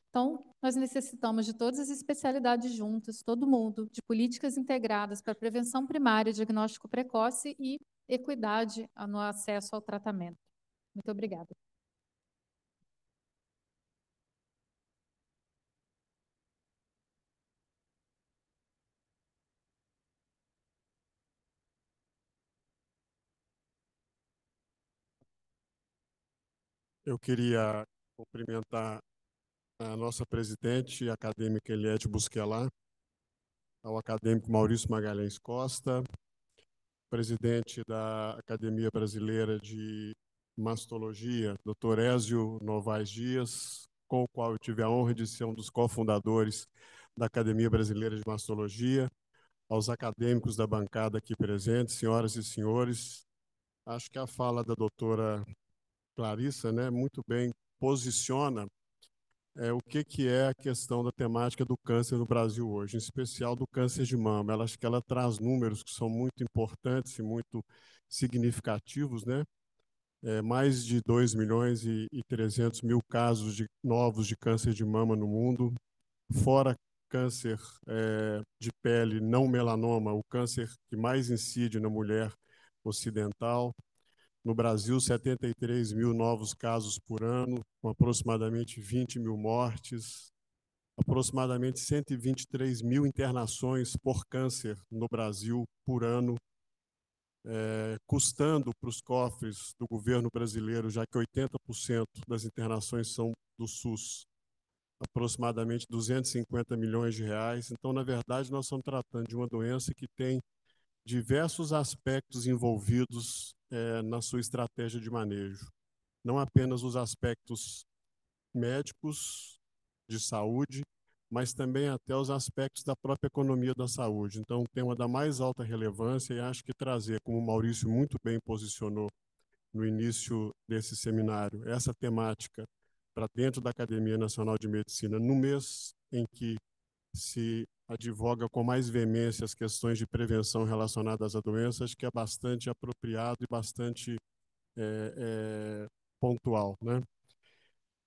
Speaker 6: Então, nós necessitamos de todas as especialidades juntas, todo mundo, de políticas integradas para prevenção primária, diagnóstico precoce e equidade no acesso ao tratamento. Muito obrigada.
Speaker 7: Eu queria cumprimentar a nossa presidente, a acadêmica Eliette Busquelat, ao acadêmico Maurício Magalhães Costa, presidente da Academia Brasileira de Mastologia, Dr. Ézio Novaes Dias, com o qual eu tive a honra de ser um dos cofundadores da Academia Brasileira de Mastologia, aos acadêmicos da bancada aqui presentes, senhoras e senhores. Acho que a fala da doutora Clarissa, né, muito bem posiciona o que é a questão da temática do câncer no Brasil hoje, em especial do câncer de mama. Acho que ela traz números que são muito importantes e muito significativos, né? Mais de 2.300.000 casos novos de câncer de mama no mundo, fora câncer de pele não melanoma, o câncer que mais incide na mulher ocidental. No Brasil, 73.000 novos casos por ano, com aproximadamente 20.000 mortes, aproximadamente 123.000 internações por câncer no Brasil por ano, custando para os cofres do governo brasileiro, já que 80% das internações são do SUS, aproximadamente 250 milhões de reais. Então, na verdade, nós estamos tratando de uma doença que tem diversos aspectos envolvidos na sua estratégia de manejo. Não apenas os aspectos médicos de saúde, mas também até os aspectos da própria economia da saúde. Então, um tema da mais alta relevância, e acho que trazer, como o Maurício muito bem posicionou no início desse seminário, essa temática para dentro da Academia Nacional de Medicina, no mês em que se advoga com mais veemência as questões de prevenção relacionadas à doença, acho que é bastante apropriado e bastante pontual, né?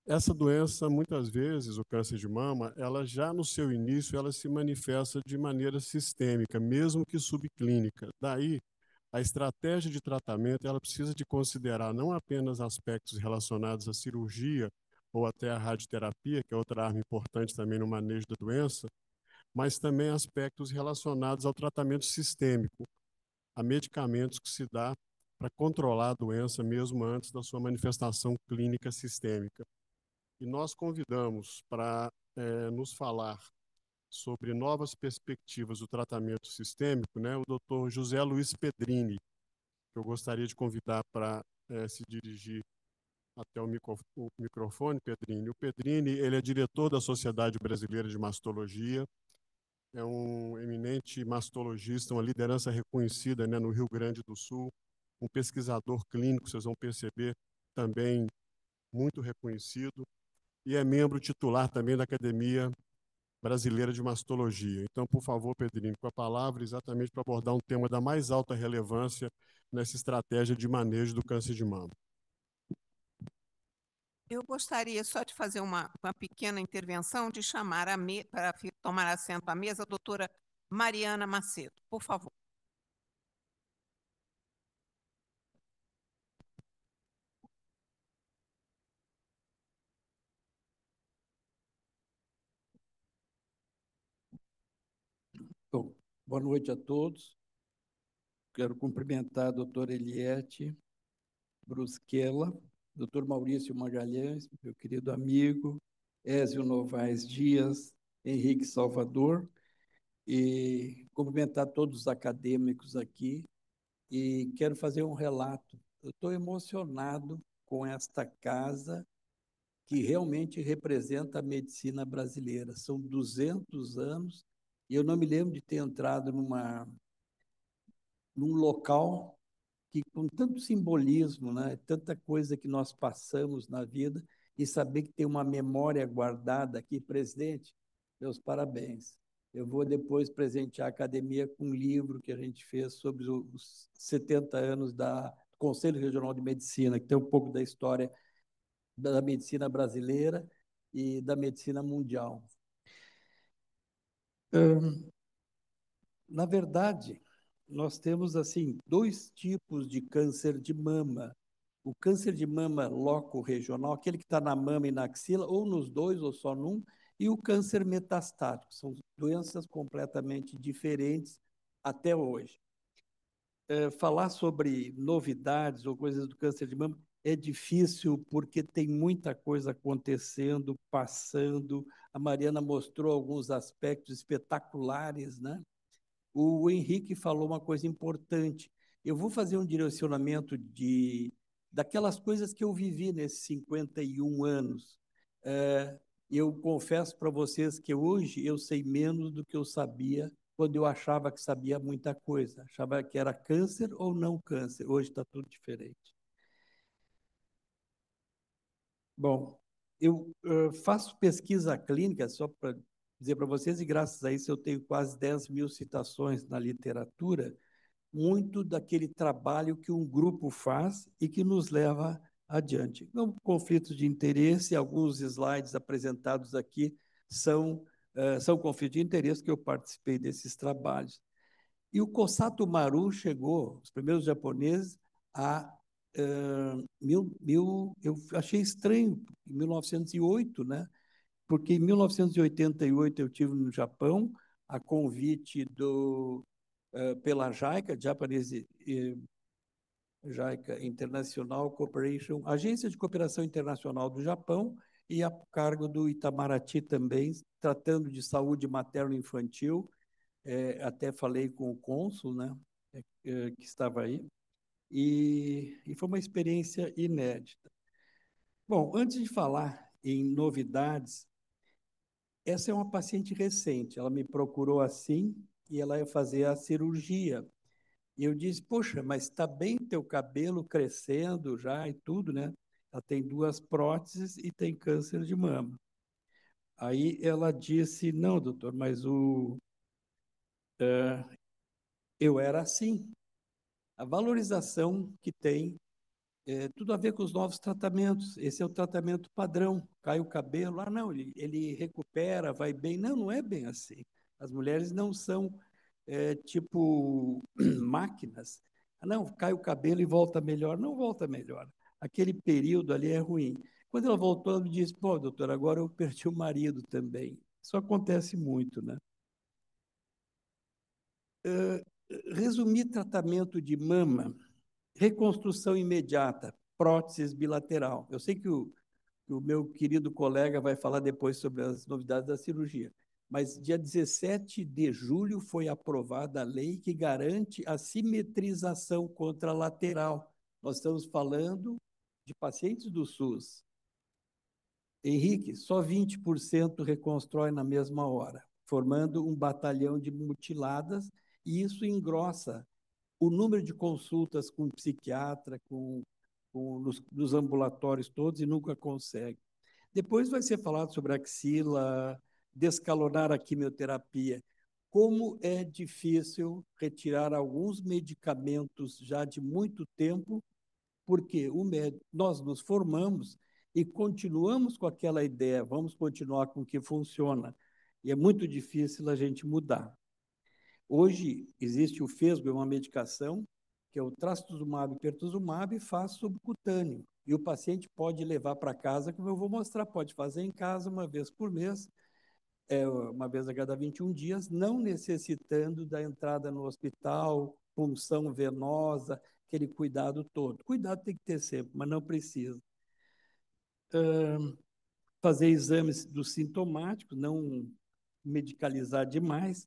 Speaker 7: Essa doença, muitas vezes, o câncer de mama, ela já no seu início, ela se manifesta de maneira sistêmica, mesmo que subclínica. Daí, a estratégia de tratamento ela precisa de considerar não apenas aspectos relacionados à cirurgia ou até à radioterapia, que é outra arma importante também no manejo da doença, mas também aspectos relacionados ao tratamento sistêmico, a medicamentos que se dá para controlar a doença mesmo antes da sua manifestação clínica sistêmica. E nós convidamos para nos falar sobre novas perspectivas do tratamento sistêmico, né, o Dr. José Luiz Pedrini, que eu gostaria de convidar para se dirigir até o microfone, Pedrini. O Pedrini, ele é diretor da Sociedade Brasileira de Mastologia, é um eminente mastologista, uma liderança reconhecida, né, no Rio Grande do Sul, um pesquisador clínico, vocês vão perceber, também muito reconhecido, e é membro titular também da Academia Brasileira de Mastologia. Então, por favor, Pedrinho, com a palavra exatamente para abordar um tema da mais alta relevância nessa estratégia de manejo do câncer de mama.
Speaker 1: Eu gostaria só de fazer uma pequena intervenção, de chamar para tomar assento à mesa a doutora Mariana Macedo, por favor.
Speaker 8: Bom, boa noite a todos. Quero cumprimentar a doutora Eliette Brusquela, doutor Maurício Magalhães, meu querido amigo, Ézio Novaes Dias, Henrique Salvador, e cumprimentar todos os acadêmicos aqui. E quero fazer um relato. Eu estou emocionado com esta casa que realmente representa a medicina brasileira. São 200 anos e eu não me lembro de ter entrado num local que com tanto simbolismo, né, tanta coisa que nós passamos na vida, e saber que tem uma memória guardada aqui, presidente, meus parabéns. Eu vou depois presentear a academia com um livro que a gente fez sobre os 70 anos do Conselho Regional de Medicina, que tem um pouco da história da medicina brasileira e da medicina mundial. Na verdade, nós temos assim dois tipos de câncer de mama. O câncer de mama loco-regional, aquele que está na mama e na axila, ou nos dois, ou só num, e o câncer metastático. São doenças completamente diferentes até hoje. Falar sobre novidades ou coisas do câncer de mama é difícil porque tem muita coisa acontecendo, passando. A Mariana mostrou alguns aspectos espetaculares, né? O Henrique falou uma coisa importante. Eu vou fazer um direcionamento daquelas coisas que eu vivi nesses 51 anos. Eu confesso para vocês que hoje eu sei menos do que eu sabia quando eu achava que sabia muita coisa. Achava que era câncer ou não câncer. Hoje está tudo diferente. Bom, eu faço pesquisa clínica, só para dizer para vocês, e graças a isso eu tenho quase 10 mil citações na literatura, muito daquele trabalho que um grupo faz e que nos leva adiante. Então, conflitos de interesse, alguns slides apresentados aqui são conflitos de interesse que eu participei desses trabalhos. E o Kosato Maru chegou, os primeiros japoneses, eu achei estranho, em 1908, né? Porque em 1988 eu tive no Japão, a convite pela JICA, Japanese JICA International Cooperation, Agência de Cooperação Internacional do Japão, e a cargo do Itamaraty também, tratando de saúde materno-infantil. Até falei com o cônsul, né, que estava aí, e foi uma experiência inédita. Bom, antes de falar em novidades, essa é uma paciente recente, ela me procurou assim e ela ia fazer a cirurgia. E eu disse, poxa, mas está bem teu cabelo crescendo já e tudo, né? Ela tem 2 próteses e tem câncer de mama. Aí ela disse, não, doutor, mas eu era assim. A valorização que tem tudo a ver com os novos tratamentos. Esse é o tratamento padrão. Cai o cabelo, não, ele recupera, vai bem. Não, não é bem assim. As mulheres não são tipo máquinas. Não, cai o cabelo e volta melhor. Não volta melhor. Aquele período ali é ruim. Quando ela voltou, ela me disse, pô, doutor, agora eu perdi o marido também. Isso acontece muito, né? Resumir tratamento de mama, reconstrução imediata, prótese bilateral. Eu sei que o meu querido colega vai falar depois sobre as novidades da cirurgia, mas dia 17 de julho foi aprovada a lei que garante a simetrização contralateral. Nós estamos falando de pacientes do SUS. Henrique, só 20% reconstrói na mesma hora, formando um batalhão de mutiladas, e isso engrossa o número de consultas com psiquiatra, nos ambulatórios todos, e nunca consegue. Depois vai ser falado sobre a axila, descalonar a quimioterapia. Como é difícil retirar alguns medicamentos já de muito tempo, porque nós nos formamos e continuamos com aquela ideia, vamos continuar com o que funciona. E é muito difícil a gente mudar. Hoje, existe o Fesgo, é uma medicação, que é o trastuzumab e pertuzumab, faz subcutâneo. E o paciente pode levar para casa, como eu vou mostrar, pode fazer em casa uma vez por mês, uma vez a cada 21 dias, não necessitando da entrada no hospital, punção venosa, aquele cuidado todo. Cuidado tem que ter sempre, mas não precisa. Fazer exames dos sintomáticos, não medicalizar demais,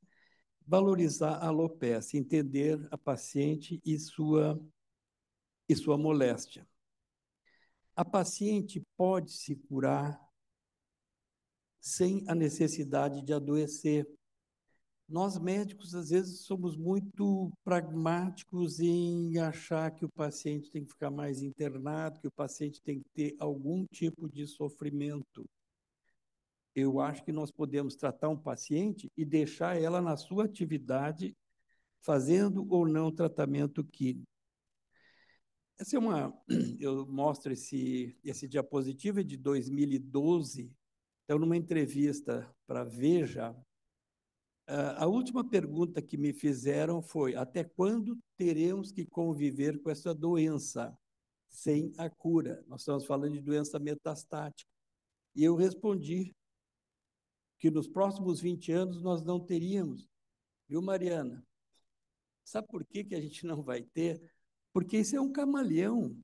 Speaker 8: valorizar a alopecia, entender a paciente e sua moléstia. A paciente pode se curar sem a necessidade de adoecer. Nós médicos, às vezes, somos muito pragmáticos em achar que o paciente tem que ficar mais internado, que o paciente tem que ter algum tipo de sofrimento. Eu acho que nós podemos tratar um paciente e deixar ela na sua atividade, fazendo ou não tratamento químico. Essa é eu mostro esse diapositivo é de 2012. Então, numa entrevista para Veja, a última pergunta que me fizeram foi: até quando teremos que conviver com essa doença sem a cura? Nós estamos falando de doença metastática. E eu respondi que nos próximos 20 anos nós não teríamos. Viu, Mariana? Sabe por que a gente não vai ter? Porque isso é um camaleão.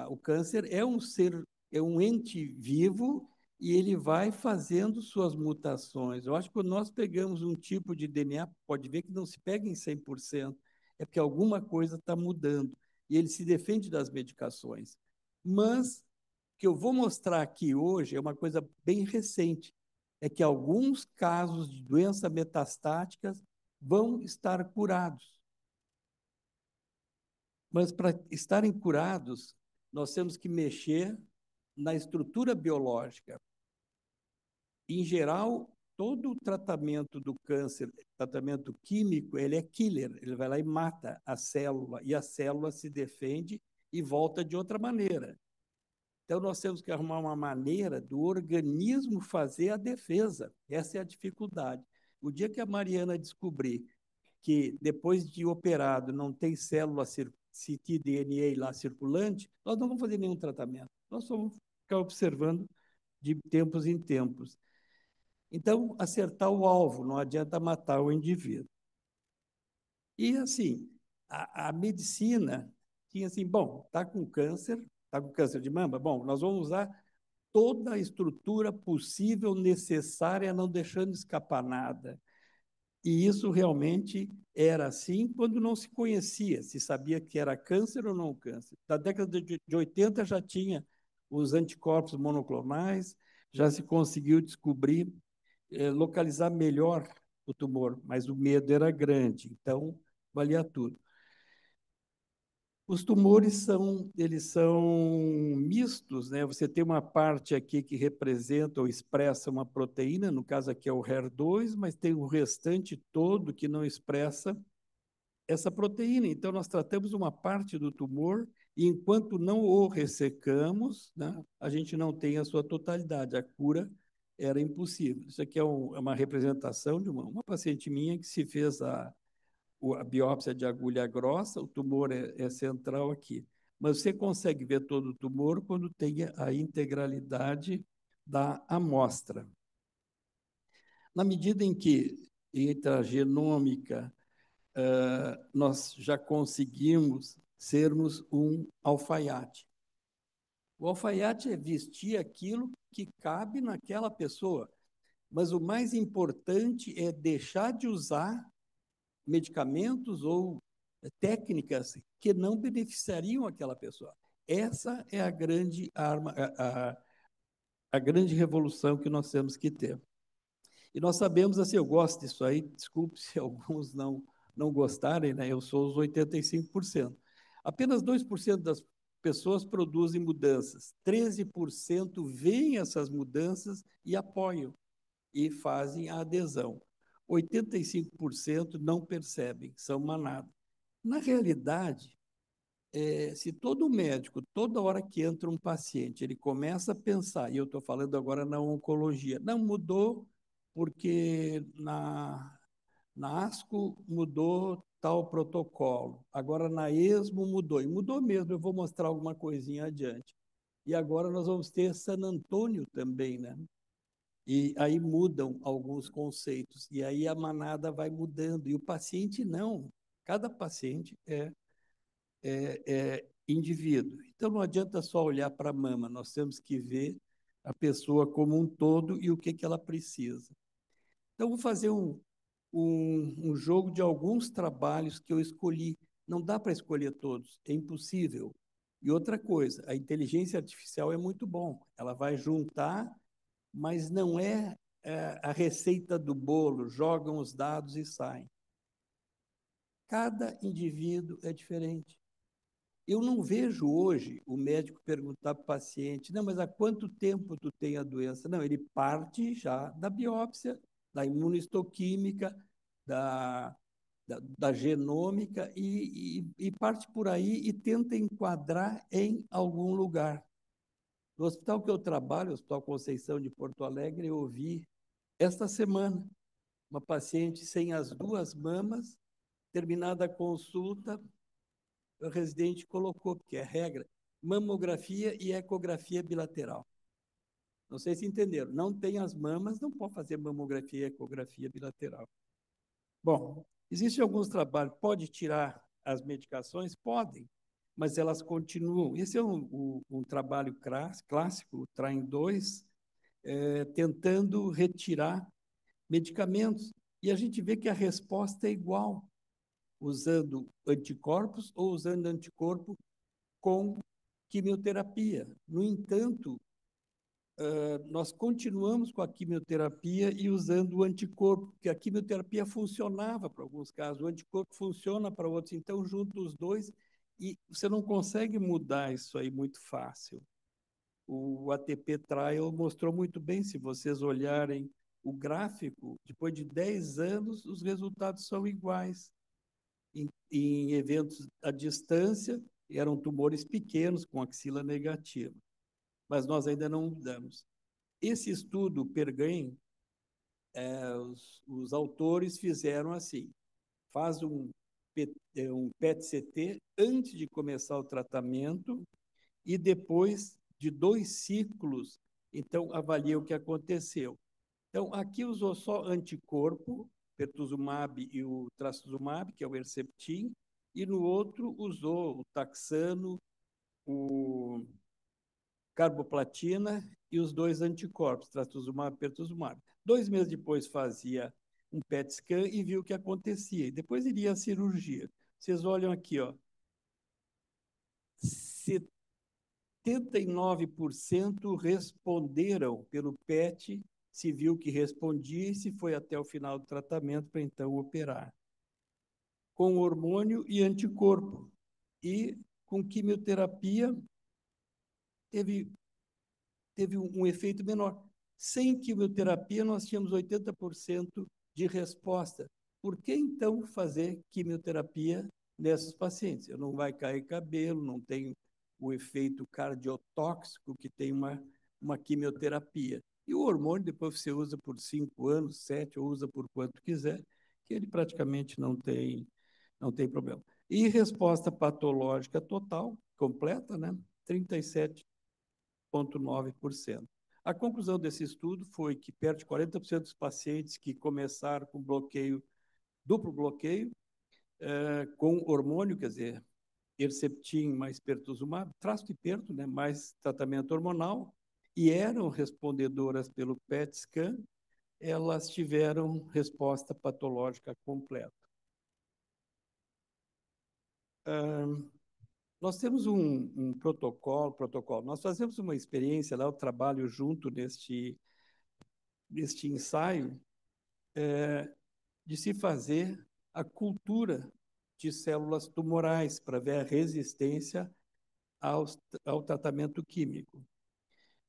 Speaker 8: O câncer é um ente vivo e ele vai fazendo suas mutações. Eu acho que quando nós pegamos um tipo de DNA, pode ver que não se pega em 100%, é porque alguma coisa está mudando e ele se defende das medicações. Mas o que eu vou mostrar aqui hoje é uma coisa bem recente, é que alguns casos de doenças metastáticas vão estar curados. Mas para estarem curados, nós temos que mexer na estrutura biológica. Em geral, todo o tratamento do câncer, tratamento químico, ele é killer, ele vai lá e mata a célula, e a célula se defende e volta de outra maneira. Então, nós temos que arrumar uma maneira do organismo fazer a defesa. Essa é a dificuldade. O dia que a Mariana descobrir que, depois de operado, não tem célula ctDNA lá circulante, nós não vamos fazer nenhum tratamento. Nós só vamos ficar observando de tempos em tempos. Então, acertar o alvo, não adianta matar o indivíduo. E, assim, a medicina tinha assim, bom, está com câncer de mama? Bom, nós vamos usar toda a estrutura possível, necessária, não deixando escapar nada. E isso realmente era assim quando não se conhecia, se sabia que era câncer ou não câncer. Na década de 80 já tinha os anticorpos monoclonais, já se conseguiu descobrir, localizar melhor o tumor, mas o medo era grande, então valia tudo. Os tumores eles são mistos, né? Você tem uma parte aqui que representa ou expressa uma proteína, no caso aqui é o HER2, mas tem o restante todo que não expressa essa proteína. Então, nós tratamos uma parte do tumor e, enquanto não o ressecamos, né, a gente não tem a sua totalidade. A cura era impossível. Isso aqui é uma representação de uma paciente minha que se fez a biópsia de agulha grossa, o tumor é central aqui. Mas você consegue ver todo o tumor quando tem a integralidade da amostra. Na medida em que, entre a genômica, nós já conseguimos sermos um alfaiate. O alfaiate é vestir aquilo que cabe naquela pessoa, mas o mais importante é deixar de usar medicamentos ou técnicas que não beneficiariam aquela pessoa. Essa é a grande arma, a grande revolução que nós temos que ter. E nós sabemos, assim, eu gosto disso aí, desculpe se alguns não gostarem, né? Eu sou os 85%. Apenas 2% das pessoas produzem mudanças, 13% veem essas mudanças e apoiam, e fazem a adesão. 85% não percebem, são manada. Na realidade, se todo médico, toda hora que entra um paciente, ele começa a pensar, e eu estou falando agora na oncologia, não mudou porque na ASCO mudou tal protocolo, agora na ESMO mudou, e mudou mesmo, eu vou mostrar alguma coisinha adiante. E agora nós vamos ter San Antônio também, né? E aí mudam alguns conceitos, e aí a manada vai mudando, e o paciente não. Cada paciente é indivíduo. Então não adianta só olhar para a mama, nós temos que ver a pessoa como um todo e o que ela precisa. Então vou fazer um jogo de alguns trabalhos que eu escolhi. Não dá para escolher todos, é impossível. E outra coisa, a inteligência artificial é muito bom, ela vai juntar, mas não é a receita do bolo, jogam os dados e saem. Cada indivíduo é diferente. Eu não vejo hoje o médico perguntar para o paciente, não, mas há quanto tempo tu tem a doença? Não, ele parte já da biópsia, da imunohistoquímica, da genômica e parte por aí e tenta enquadrar em algum lugar. No hospital que eu trabalho, o Hospital Conceição de Porto Alegre, eu ouvi esta semana uma paciente sem as duas mamas, terminada a consulta, o residente colocou, porque é regra, mamografia e ecografia bilateral. Não sei se entenderam. Não tem as mamas, não pode fazer mamografia e ecografia bilateral. Bom, existem alguns trabalhos, pode tirar as medicações? Podem, mas elas continuam. Esse é um trabalho clássico, o TRAIN 2, tentando retirar medicamentos. E a gente vê que a resposta é igual, usando anticorpos ou usando anticorpo com quimioterapia. No entanto, nós continuamos com a quimioterapia e usando o anticorpo, porque a quimioterapia funcionava para alguns casos, o anticorpo funciona para outros, então junta os dois e você não consegue mudar isso aí muito fácil. O ATP Trial mostrou muito bem, se vocês olharem o gráfico, depois de 10 anos, os resultados são iguais. Em eventos à distância, eram tumores pequenos com axila negativa, mas nós ainda não mudamos. Esse estudo, Pergen, os autores fizeram assim, faz um PET-CT antes de começar o tratamento e depois de 2 ciclos, então avalia o que aconteceu. Então, aqui usou só anticorpo, pertuzumab e o trastuzumab, que é o Herceptin, e no outro usou o taxano, o carboplatina e os 2 anticorpos, trastuzumab e pertuzumab. 2 meses depois fazia um PET scan e viu o que acontecia. E depois iria à cirurgia. Vocês olham aqui, ó, 79% responderam pelo PET, se viu que respondia e se foi até o final do tratamento para então operar. Com hormônio e anticorpo. E com quimioterapia teve um efeito menor. Sem quimioterapia, nós tínhamos 80% de resposta. Por que, então, fazer quimioterapia nesses pacientes? Não vai cair cabelo, não tem o efeito cardiotóxico que tem uma quimioterapia. E o hormônio, depois você usa por 5 anos, 7, ou usa por quanto quiser, que ele praticamente não tem não tem problema. E resposta patológica total, completa, né? 37,9%. A conclusão desse estudo foi que perto de 40% dos pacientes que começaram com bloqueio, duplo bloqueio, com hormônio, quer dizer, Herceptin mais pertuzumab, traço de perto, né, mais tratamento hormonal, e eram respondedoras pelo PET scan, elas tiveram resposta patológica completa. Nós temos um protocolo, nós fazemos uma experiência lá, eu trabalho junto neste ensaio, de se fazer a cultura de células tumorais para ver a resistência ao tratamento químico.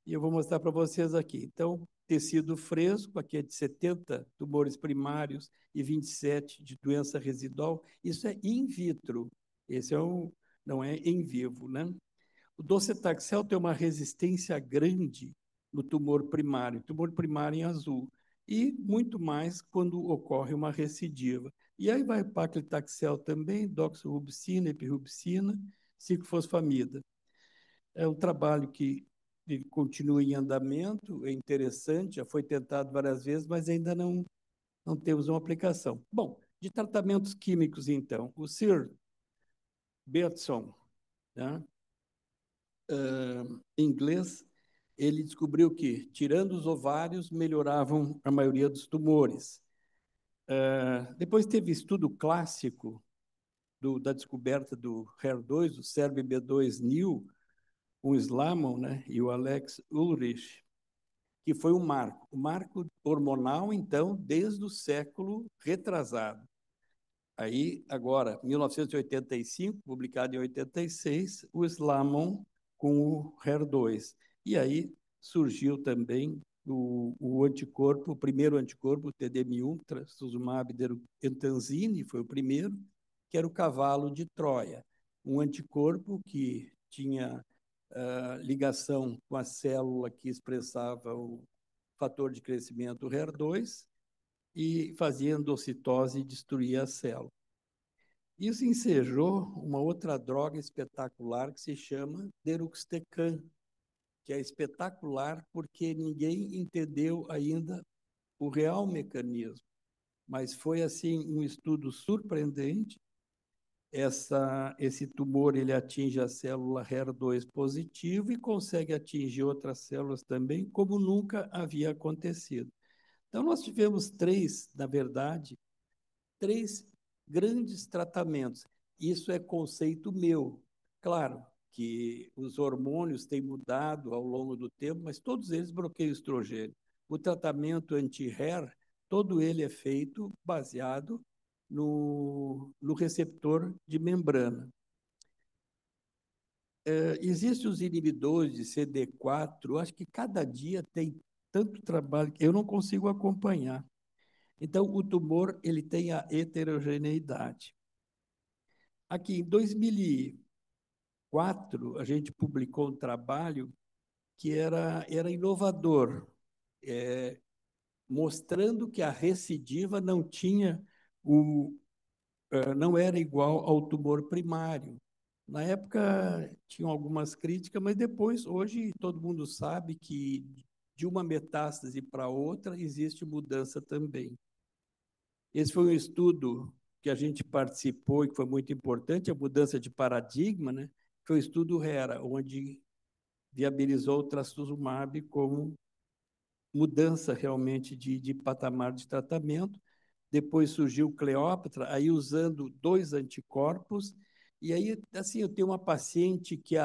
Speaker 8: E eu vou mostrar para vocês aqui. Então, tecido fresco, aqui é de 70 tumores primários e 27 de doença residual. Isso é in vitro. Esse não é em vivo, né? O docetaxel tem uma resistência grande no tumor primário em azul, e muito mais quando ocorre uma recidiva. E aí vai paclitaxel também, doxorubicina, epirubicina, ciclofosfamida. É um trabalho que continua em andamento, é interessante, já foi tentado várias vezes, mas ainda não temos uma aplicação. Bom, de tratamentos químicos, então, o Sir Bertson, né, em inglês, ele descobriu que, tirando os ovários, melhoravam a maioria dos tumores. Depois teve estudo clássico da descoberta do HER2, o SERB-B2-NIL, o Slamon, né, e o Alex Ulrich, que foi um marco hormonal, então, desde o século retrasado. Aí, agora, 1985, publicado em 86, o Slamon com o HER2. E aí surgiu também o anticorpo, o primeiro anticorpo, o TDM1, trastuzumab deruxtencine, foi o primeiro, que era o cavalo de Troia, um anticorpo que tinha ligação com a célula que expressava o fator de crescimento HER2 e fazia endocitose e destruía a célula. Isso ensejou uma outra droga espetacular que se chama deruxtecan, que é espetacular porque ninguém entendeu ainda o real mecanismo. Mas foi, assim, um estudo surpreendente. Esse tumor ele atinge a célula HER2 positivo e consegue atingir outras células também, como nunca havia acontecido. Então, nós tivemos na verdade, três grandes tratamentos. Isso é conceito meu. Claro que os hormônios têm mudado ao longo do tempo, mas todos eles bloqueiam o estrogênio. O tratamento anti-HER, todo ele é feito baseado no receptor de membrana. Existem os inibidores de CD4, acho que cada dia tem tanto trabalho que eu não consigo acompanhar. Então, o tumor ele tem a heterogeneidade. Aqui, em 2004, a gente publicou um trabalho que era inovador, mostrando que a recidiva não era igual ao tumor primário. Na época, tinham algumas críticas, mas depois, hoje, todo mundo sabe que de uma metástase para outra existe mudança também. Esse foi um estudo que a gente participou e que foi muito importante, a mudança de paradigma, né? Foi o estudo HERA, onde viabilizou o trastuzumab como mudança realmente de patamar de tratamento. Depois surgiu o Cleópatra, aí usando 2 anticorpos. E aí, assim, eu tenho uma paciente que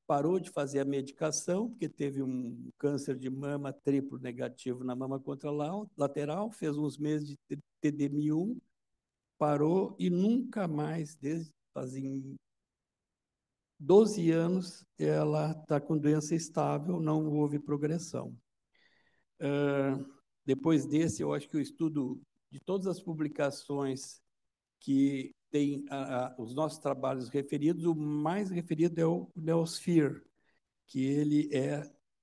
Speaker 8: parou de fazer a medicação, porque teve um câncer de mama triplo negativo na mama contralateral, fez uns meses de TDM1, parou e nunca mais, desde fazem 12 anos, ela está com doença estável, não houve progressão. Depois desse, eu acho que o estudo de todas as publicações que tem os nossos trabalhos referidos, o mais referido é o Neosphere, que ele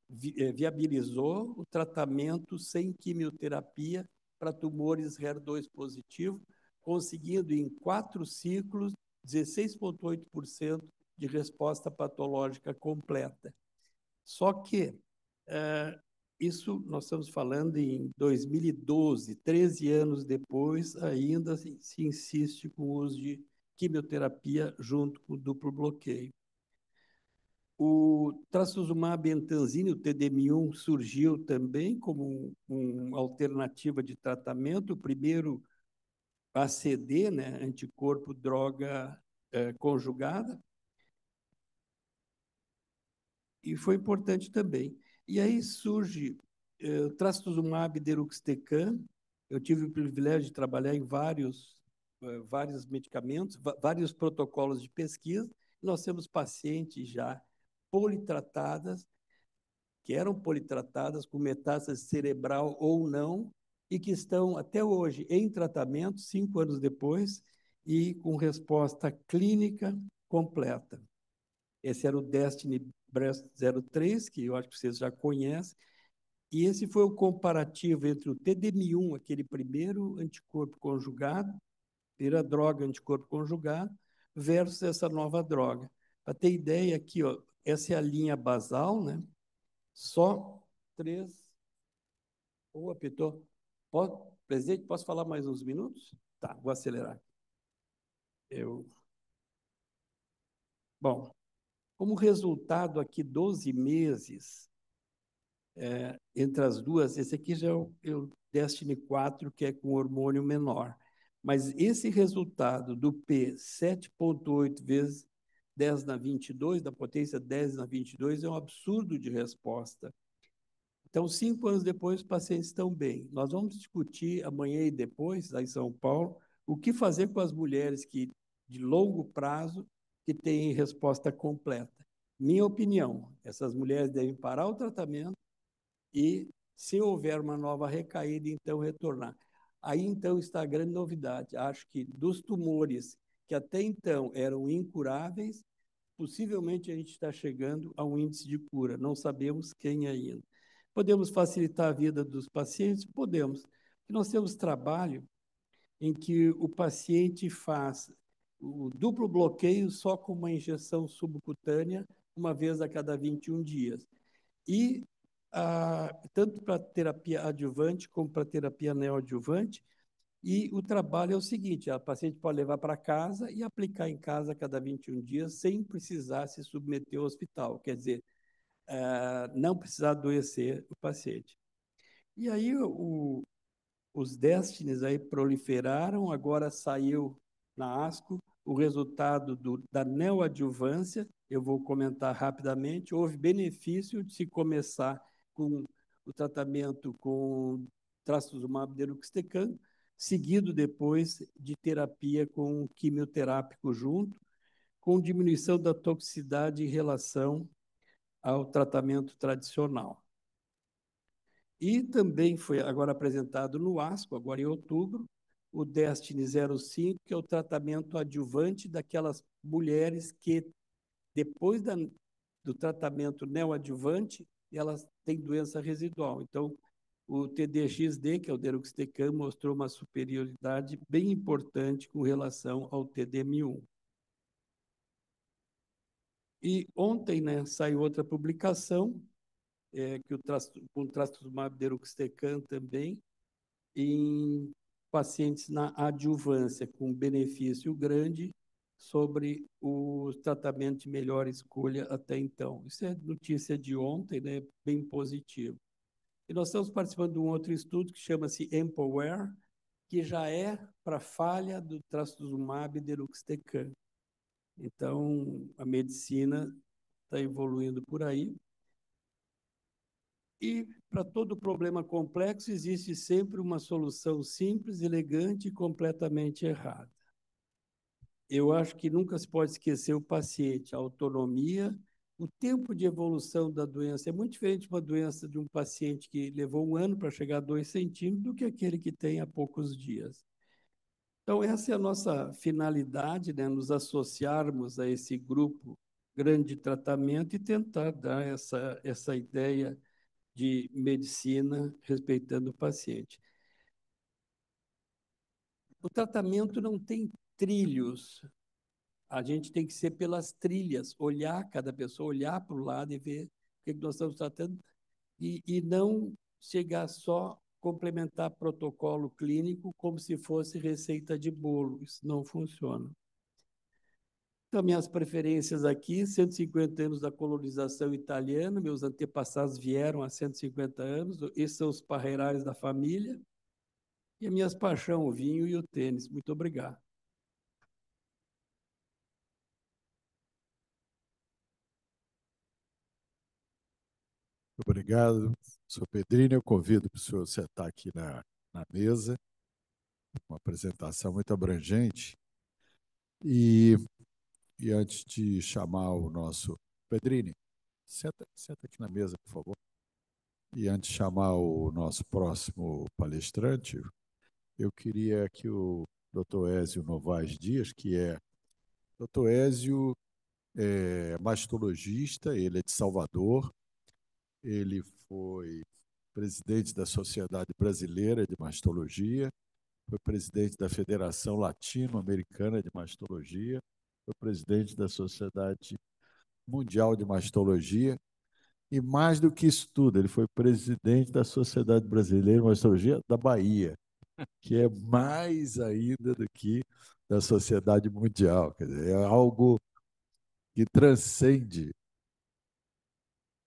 Speaker 8: viabilizou o tratamento sem quimioterapia para tumores HER2 positivo, conseguindo em 4 ciclos 16,8% de resposta patológica completa. Só que isso nós estamos falando em 2012, 13 anos depois, ainda se insiste com o uso de quimioterapia junto com o duplo bloqueio. O trastuzumab emtansine, o TDM1, surgiu também como uma alternativa de tratamento, o primeiro ACD, né, anticorpo droga conjugada, e foi importante também. E aí surge o trastuzumab deruxtecan. Eu tive o privilégio de trabalhar em vários medicamentos, vários protocolos de pesquisa. Nós temos pacientes já politratadas, que eram politratadas com metástase cerebral ou não, e que estão até hoje em tratamento, 5 anos depois, e com resposta clínica completa. Esse era o Destiny Breast 03, que eu acho que vocês já conhecem, e esse foi o comparativo entre o TDM1, aquele primeiro anticorpo conjugado, primeira droga anticorpo conjugado, versus essa nova droga. Para ter ideia aqui, ó, essa é a linha basal, né? Só 3. Apitou. Presidente, posso falar mais uns minutos? Tá, vou acelerar. Bom, como resultado aqui, 12 meses entre as duas, esse aqui já é o Destiny 4, que é com hormônio menor. Mas esse resultado do P 7,8 vezes 10 na 22, da potência 10 na 22, é um absurdo de resposta. Então, 5 anos depois, os pacientes estão bem. Nós vamos discutir amanhã e depois, lá em São Paulo, o que fazer com as mulheres de longo prazo que têm resposta completa. Minha opinião, essas mulheres devem parar o tratamento e, se houver uma nova recaída, então retornar. Aí, então, está a grande novidade. Acho que dos tumores que até então eram incuráveis, possivelmente a gente está chegando a um índice de cura. Não sabemos quem ainda. Podemos facilitar a vida dos pacientes? Podemos. Nós temos trabalho em que o paciente faz o duplo bloqueio só com uma injeção subcutânea, uma vez a cada 21 dias. E tanto para terapia adjuvante como para terapia neoadjuvante. E o trabalho é o seguinte: a paciente pode levar para casa e aplicar em casa a cada 21 dias, sem precisar se submeter ao hospital. Quer dizer, não precisar adoecer o paciente. E aí os Destinies aí proliferaram, agora saiu na ASCO o resultado da neoadjuvância. Eu vou comentar rapidamente. Houve benefício de se começar com o tratamento com trastuzumab deruxtecan, seguido depois de terapia com quimioterápico junto, com diminuição da toxicidade em relação ao tratamento tradicional. E também foi agora apresentado no ASCO, agora em outubro, o Destiny 05, que é o tratamento adjuvante daquelas mulheres que, depois do tratamento neoadjuvante, elas têm doença residual. Então, o TDXD, que é o deruxtecan, mostrou uma superioridade bem importante com relação ao TDM1. E ontem, né, saiu outra publicação, com trastuzumab deruxtecan também, em pacientes na adjuvância, com benefício grande sobre o tratamento de melhor escolha até então. Isso é notícia de ontem, né, bem positivo. E nós estamos participando de um outro estudo que chama-se EMPOWER, que já é para falha do trastuzumab deruxtecan. Então, a medicina está evoluindo por aí. E para todo problema complexo existe sempre uma solução simples, elegante e completamente errada. Eu acho que nunca se pode esquecer o paciente, a autonomia, o tempo de evolução da doença. É muito diferente uma doença de um paciente que levou 1 ano para chegar a 2 centímetros do que aquele que tem há poucos dias. Então, essa é a nossa finalidade, né? Nos associarmos a esse grupo grande de tratamento e tentar dar essa ideia de medicina respeitando o paciente. o tratamento não tem trilhos. A gente tem que ser pelas trilhas, olhar cada pessoa, olhar para o lado e ver o que nós estamos tratando e não chegar só complementar protocolo clínico como se fosse receita de bolo. Isso não funciona. Então, minhas preferências aqui, 150 anos da colonização italiana, meus antepassados vieram há 150 anos, esses são os parreirais da família, e as minhas paixões, o vinho e o tênis. Muito obrigado.
Speaker 3: Obrigado, senhor Pedrinho. Eu convido para o senhor sentar aqui na mesa, uma apresentação muito abrangente. E antes de chamar o nosso... Pedrinho, senta aqui na mesa, por favor. E antes de chamar o nosso próximo palestrante, eu queria que o Dr. Ézio Novaes Dias, que é... Dr. Ézio é mastologista, ele é de Salvador, ele foi presidente da Sociedade Brasileira de Mastologia, foi presidente da Federação Latino-Americana de Mastologia, foi presidente da Sociedade Mundial de Mastologia, e mais do que isso tudo, ele foi presidente da Sociedade Brasileira de Mastologia da Bahia, que é mais ainda do que da Sociedade Mundial. Quer dizer, é algo que transcende.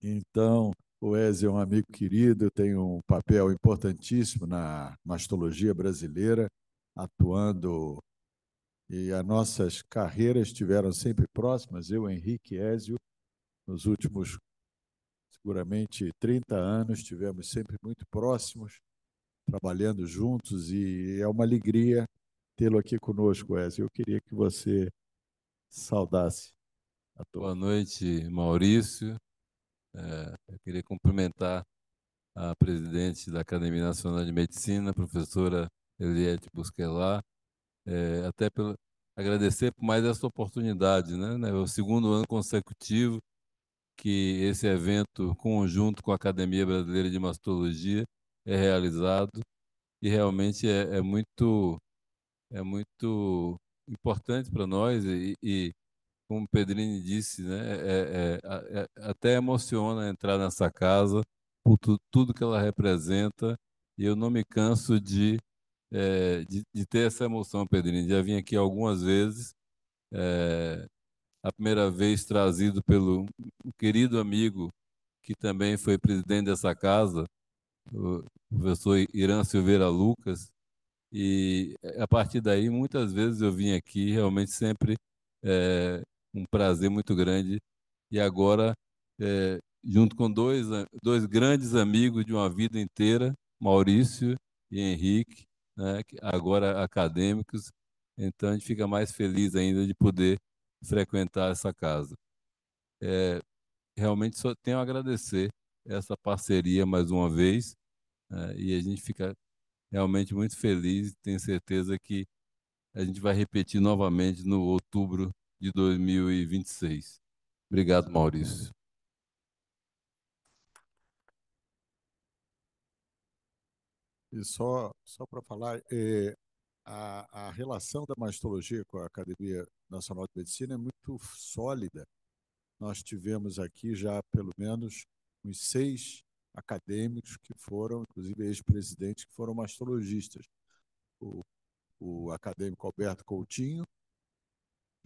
Speaker 3: Então, o Ézio é um amigo querido, tem um papel importantíssimo na mastologia brasileira, atuando, e as nossas carreiras estiveram sempre próximas, eu, Henrique e Ézio, nos últimos, seguramente, 30 anos, estivemos sempre muito próximos, trabalhando juntos, e é uma alegria tê-lo aqui conosco, Ézio. Eu queria que você saudasse a todos.
Speaker 9: Boa noite, Maurício. Eu queria cumprimentar a presidente da Academia Nacional de Medicina, a professora Eliette Busquelar, até agradecer por mais essa oportunidade, né? É o segundo ano consecutivo que esse evento conjunto com a Academia Brasileira de Mastologia é realizado e realmente é muito importante para nós e como o Pedrini disse, né, até emociona entrar nessa casa por tudo que ela representa, e eu não me canso de ter essa emoção, Pedrini. Já vim aqui algumas vezes, a primeira vez trazido pelo um querido amigo que também foi presidente dessa casa, o professor Irã Silveira Lucas, e a partir daí, muitas vezes eu vim aqui, realmente sempre um prazer muito grande. E agora, junto com dois grandes amigos de uma vida inteira, Maurício e Henrique, né, agora acadêmicos, então a gente fica mais feliz ainda de poder frequentar essa casa. Realmente só tenho a agradecer essa parceria mais uma vez, né, e a gente fica realmente muito feliz, tenho certeza que a gente vai repetir novamente no outubro de 2026. Obrigado, Maurício.
Speaker 3: E só para falar, a relação da mastologia com a Academia Nacional de Medicina é muito sólida. Nós tivemos aqui já pelo menos uns 6 acadêmicos que foram, inclusive ex-presidentes, que foram mastologistas. O acadêmico Alberto Coutinho,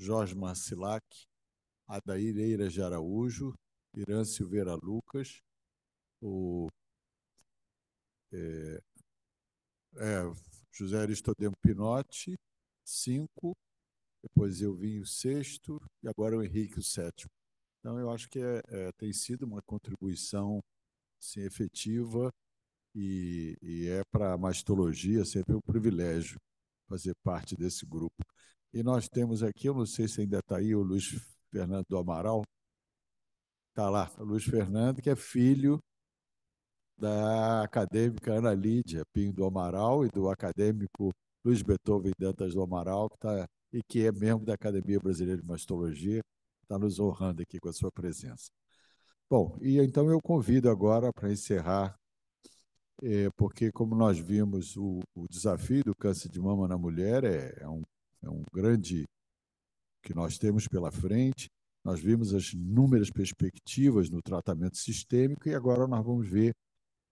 Speaker 3: Jorge Marcilac, Adair Eiras de Araújo, Irã Silveira Lucas, o José Aristodemo Pinotti, 5, depois eu vim o 6º, e agora o Henrique o 7º. Então, eu acho que tem sido uma contribuição assim, efetiva e é para a mastologia sempre um privilégio fazer parte desse grupo. E nós temos aqui, eu não sei se ainda está aí, o Luiz Fernando do Amaral. Está lá, o Luiz Fernando, que é filho da acadêmica Ana Lídia Pinho do Amaral e do acadêmico Luiz Beethoven Dantas do Amaral, que é membro da Academia Brasileira de Mastologia, está nos honrando aqui com a sua presença. Bom, e então eu convido agora para encerrar porque, como nós vimos, o desafio do câncer de mama na mulher é um grande que nós temos pela frente. Nós vimos as inúmeras perspectivas no tratamento sistêmico e agora nós vamos ver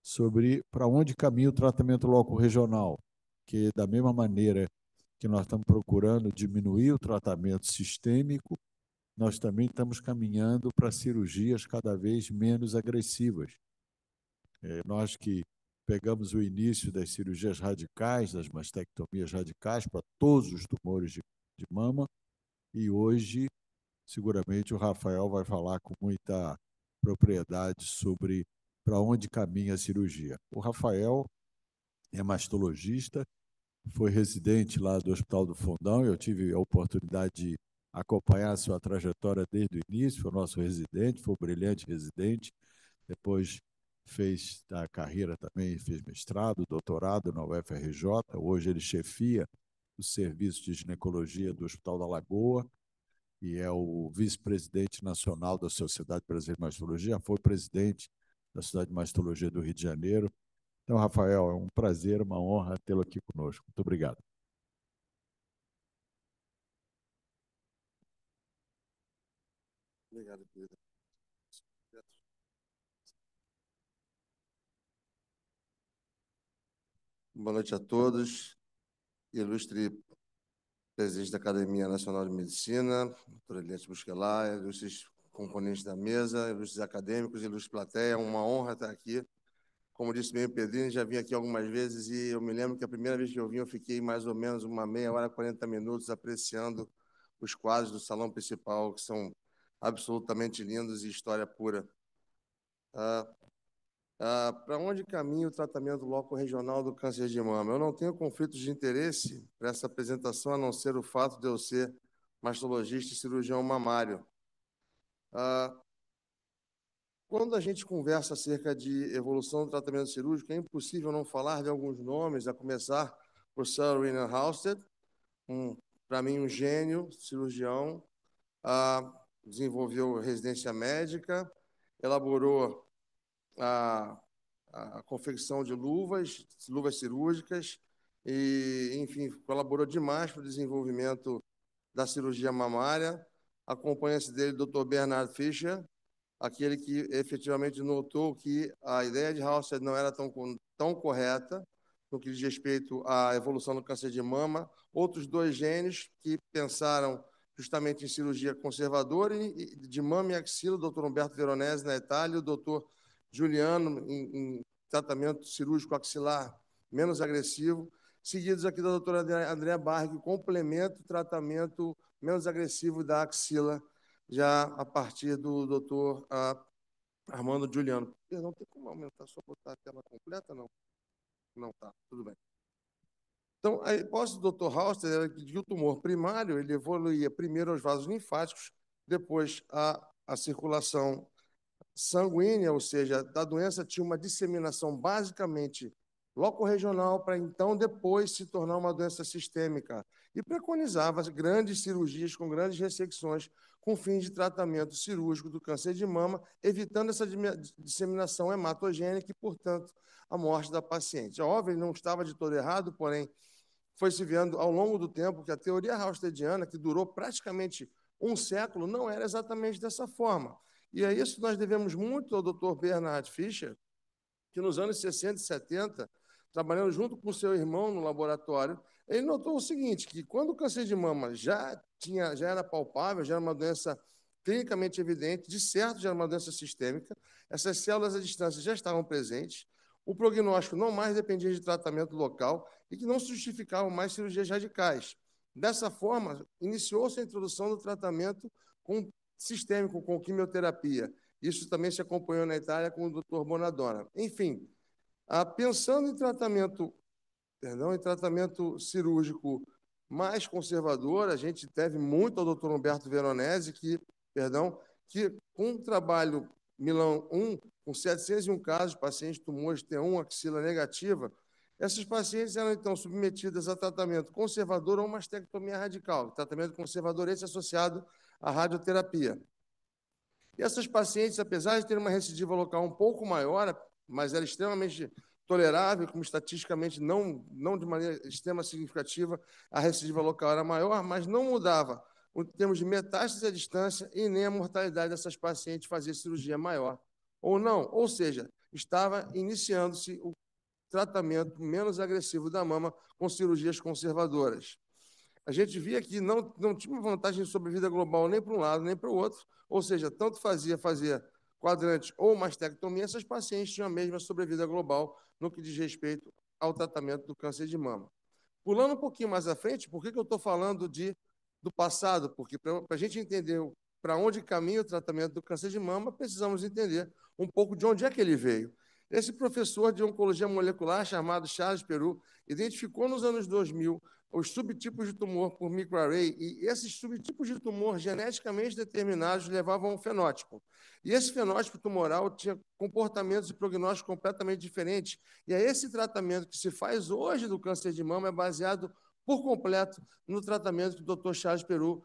Speaker 3: sobre para onde caminha o tratamento loco-regional, que da mesma maneira que nós estamos procurando diminuir o tratamento sistêmico, nós também estamos caminhando para cirurgias cada vez menos agressivas. Nós que pegamos o início das cirurgias radicais, das mastectomias radicais para todos os tumores de mama, e hoje, seguramente, o Rafael vai falar com muita propriedade sobre para onde caminha a cirurgia. O Rafael é mastologista, foi residente lá do Hospital do Fundão, eu tive a oportunidade de acompanhar a sua trajetória desde o início, foi o nosso residente, foi um brilhante residente, depois fez a carreira também, fez mestrado, doutorado na UFRJ, hoje ele chefia o serviço de ginecologia do Hospital da Lagoa e é o vice-presidente nacional da Sociedade Brasileira de Mastologia, foi presidente da Sociedade de Mastologia do Rio de Janeiro. Então, Rafael, é um prazer, uma honra tê-lo aqui conosco. Muito obrigado.
Speaker 10: Obrigado, Pedro. Boa noite a todos. Ilustre presidente da Academia Nacional de Medicina, doutor Eliette Busquelar, ilustres componentes da mesa, ilustres acadêmicos, ilustre plateia, é uma honra estar aqui. Como disse bem o Pedrinho, já vim aqui algumas vezes e eu me lembro que a primeira vez que eu vim, eu fiquei mais ou menos uma meia hora, 40 minutos apreciando os quadros do salão principal, que são absolutamente lindos e história pura. Para onde caminha o tratamento loco-regional do câncer de mama? Eu não tenho conflitos de interesse para essa apresentação, a não ser o fato de eu ser mastologista e cirurgião mamário. Quando a gente conversa acerca de evolução do tratamento cirúrgico, é impossível não falar de alguns nomes, a começar por Sir William Halsted, para mim um gênio cirurgião, desenvolveu residência médica, elaborou a confecção de luvas cirúrgicas e, enfim, colaborou demais para o desenvolvimento da cirurgia mamária. Acompanha-se dele o Dr. Bernard Fischer, aquele que efetivamente notou que a ideia de Halsted não era tão correta no que diz respeito à evolução do câncer de mama. Outros dois gênios que pensaram justamente em cirurgia conservadora de mama e axila, o Dr. Umberto Veronese, na Itália, e o Dr. Giuliano, em tratamento cirúrgico axilar menos agressivo, seguidos aqui da doutora Andrea Barri, que complementa o tratamento menos agressivo da axila, já a partir do doutor Armando Giuliano. Perdão, tem como aumentar, só botar a tela completa? Não. Não, tá, tudo bem. Então, a hipótese do Dr. Halsted era que o tumor primário ele evoluía primeiro aos vasos linfáticos, depois a circulação sanguínea, ou seja, da doença tinha uma disseminação basicamente locorregional para então depois se tornar uma doença sistêmica e preconizava grandes cirurgias com grandes ressecções com fins de tratamento cirúrgico do câncer de mama, evitando essa disseminação hematogênica e, portanto, a morte da paciente. Óbvio, ele não estava de todo errado, porém, foi se vendo ao longo do tempo que a teoria halstediana, que durou praticamente um século, não era exatamente dessa forma. E a isso nós devemos muito ao Dr. Bernard Fischer, que nos anos 60 e 70, trabalhando junto com seu irmão no laboratório, ele notou o seguinte, que quando o câncer de mama já era palpável, já era uma doença clinicamente evidente, de certo já era uma doença sistêmica, essas células à distância já estavam presentes, o prognóstico não mais dependia de tratamento local e que não se justificavam mais cirurgias radicais. Dessa forma, iniciou-se a introdução do tratamento sistêmico com quimioterapia. Isso também se acompanhou na Itália com o Dr. Bonadonna. Enfim, pensando em tratamento cirúrgico mais conservador, a gente deve muito ao Dr. Umberto Veronese, que com um trabalho Milão 1, com 701 casos de pacientes tumores T1, axila negativa, essas pacientes eram, então, submetidas a tratamento conservador ou mastectomia radical, tratamento conservador esse associado à radioterapia. E essas pacientes, apesar de ter uma recidiva local um pouco maior, mas era extremamente tolerável, como estatisticamente não de maneira extrema significativa, a recidiva local era maior, mas não mudava em termos de metástase à distância e nem a mortalidade dessas pacientes fazia cirurgia maior. Ou não, ou seja, estava iniciando-se o tratamento menos agressivo da mama com cirurgias conservadoras. A gente via que não tinha uma vantagem de sobrevida global nem para um lado nem para o outro, ou seja, tanto fazia fazer quadrante ou mastectomia, essas pacientes tinham a mesma sobrevida global no que diz respeito ao tratamento do câncer de mama. Pulando um pouquinho mais à frente, por que eu estou falando do passado? Porque para a gente entender para onde caminha o tratamento do câncer de mama, precisamos entender um pouco de onde é que ele veio. Esse professor de oncologia molecular, chamado Charles Peru, identificou nos anos 2000 os subtipos de tumor por microarray, e esses subtipos de tumor geneticamente determinados levavam a um fenótipo. E esse fenótipo tumoral tinha comportamentos e prognósticos completamente diferentes. E é esse tratamento que se faz hoje do câncer de mama é baseado por completo no tratamento que o Dr. Charles Peru,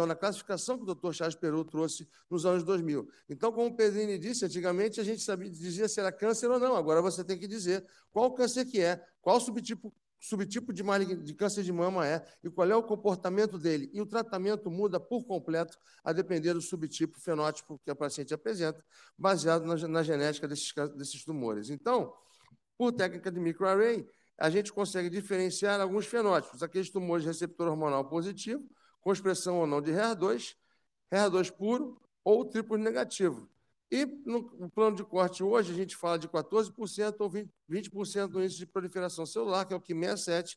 Speaker 10: na classificação que o Dr. Charles Peru trouxe nos anos 2000. Então, como o Pedrini disse, antigamente a gente dizia se era câncer ou não. Agora você tem que dizer qual câncer que é, qual subtipo de câncer de mama é e qual é o comportamento dele. E o tratamento muda por completo a depender do subtipo, fenótipo que a paciente apresenta, baseado na genética desses tumores. Então, por técnica de microarray, a gente consegue diferenciar alguns fenótipos, aqueles tumores de receptor hormonal positivo, com expressão ou não de HER2, HER2 puro ou triplo negativo. E no plano de corte hoje, a gente fala de 14% ou 20% do índice de proliferação celular, que é o QIMEA-7,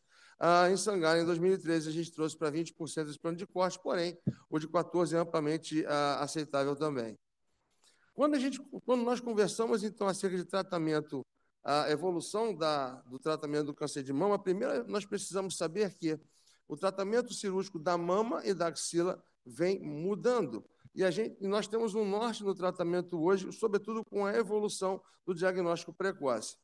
Speaker 10: em Sangara, em 2013, a gente trouxe para 20% desse plano de corte, porém, o de 14% é amplamente aceitável também. Quando nós conversamos, então, acerca de tratamento, a evolução do tratamento do câncer de mama, primeiro nós precisamos saber que o tratamento cirúrgico da mama e da axila vem mudando. E nós temos um norte no tratamento hoje, sobretudo com a evolução do diagnóstico precoce.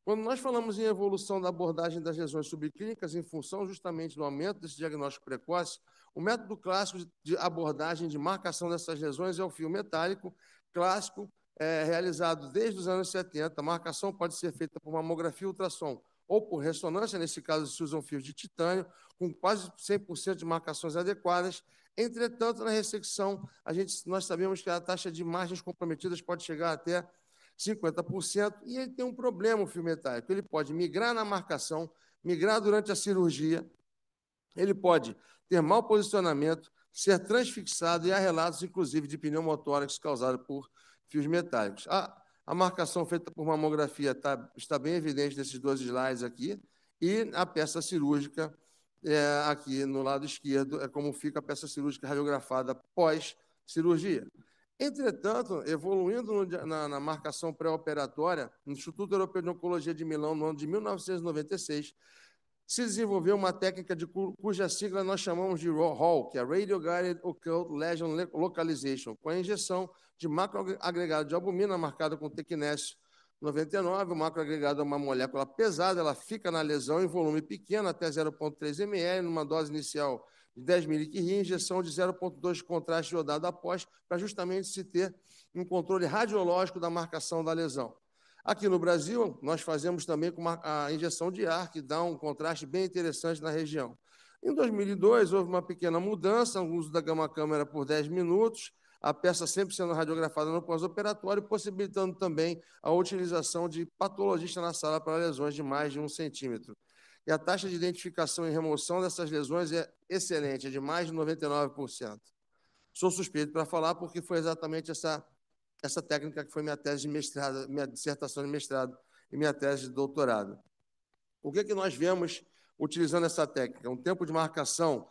Speaker 10: Quando nós falamos em evolução da abordagem das lesões subclínicas, em função justamente do aumento desse diagnóstico precoce, o método clássico de abordagem de marcação dessas lesões é o fio metálico, clássico, realizado desde os anos 70. A marcação pode ser feita por mamografia e ultrassom ou por ressonância, nesse caso se usam fios de titânio, com quase 100% de marcações adequadas. Entretanto, na ressecção, nós sabemos que a taxa de margens comprometidas pode chegar até 50%, e ele tem um problema, o fio metálico. Ele pode migrar na marcação, migrar durante a cirurgia, ele pode ter mau posicionamento, ser transfixado, e há relatos, inclusive, de pneumotórax causado por fios metálicos. A marcação feita por mamografia está bem evidente nesses dois slides aqui, e a peça cirúrgica, aqui no lado esquerdo, é como fica a peça cirúrgica radiografada pós-cirurgia. Entretanto, evoluindo na marcação pré-operatória, no Instituto Europeu de Oncologia de Milão, no ano de 1996, se desenvolveu uma técnica cuja sigla nós chamamos de ROL, que é Radio Guided Occult Lesion Localization, com a injeção de macroagregado de albumina marcada com tecnésio 99. O macroagregado é uma molécula pesada, ela fica na lesão em volume pequeno, até 0,3 ml, numa dose inicial de 10 mg, injeção de 0,2 de contraste iodado após, para justamente se ter um controle radiológico da marcação da lesão. Aqui no Brasil, nós fazemos também com a injeção de ar, que dá um contraste bem interessante na região. Em 2002, houve uma pequena mudança, o uso da gama-câmera por 10 minutos, a peça sempre sendo radiografada no pós-operatório, possibilitando também a utilização de patologista na sala para lesões de mais de 1 centímetro. E a taxa de identificação e remoção dessas lesões é excelente, é de mais de 99%. Sou suspeito para falar porque foi exatamente essa técnica que foi minha tese de mestrado, minha dissertação de mestrado e minha tese de doutorado. O que nós vemos utilizando essa técnica? Um tempo de marcação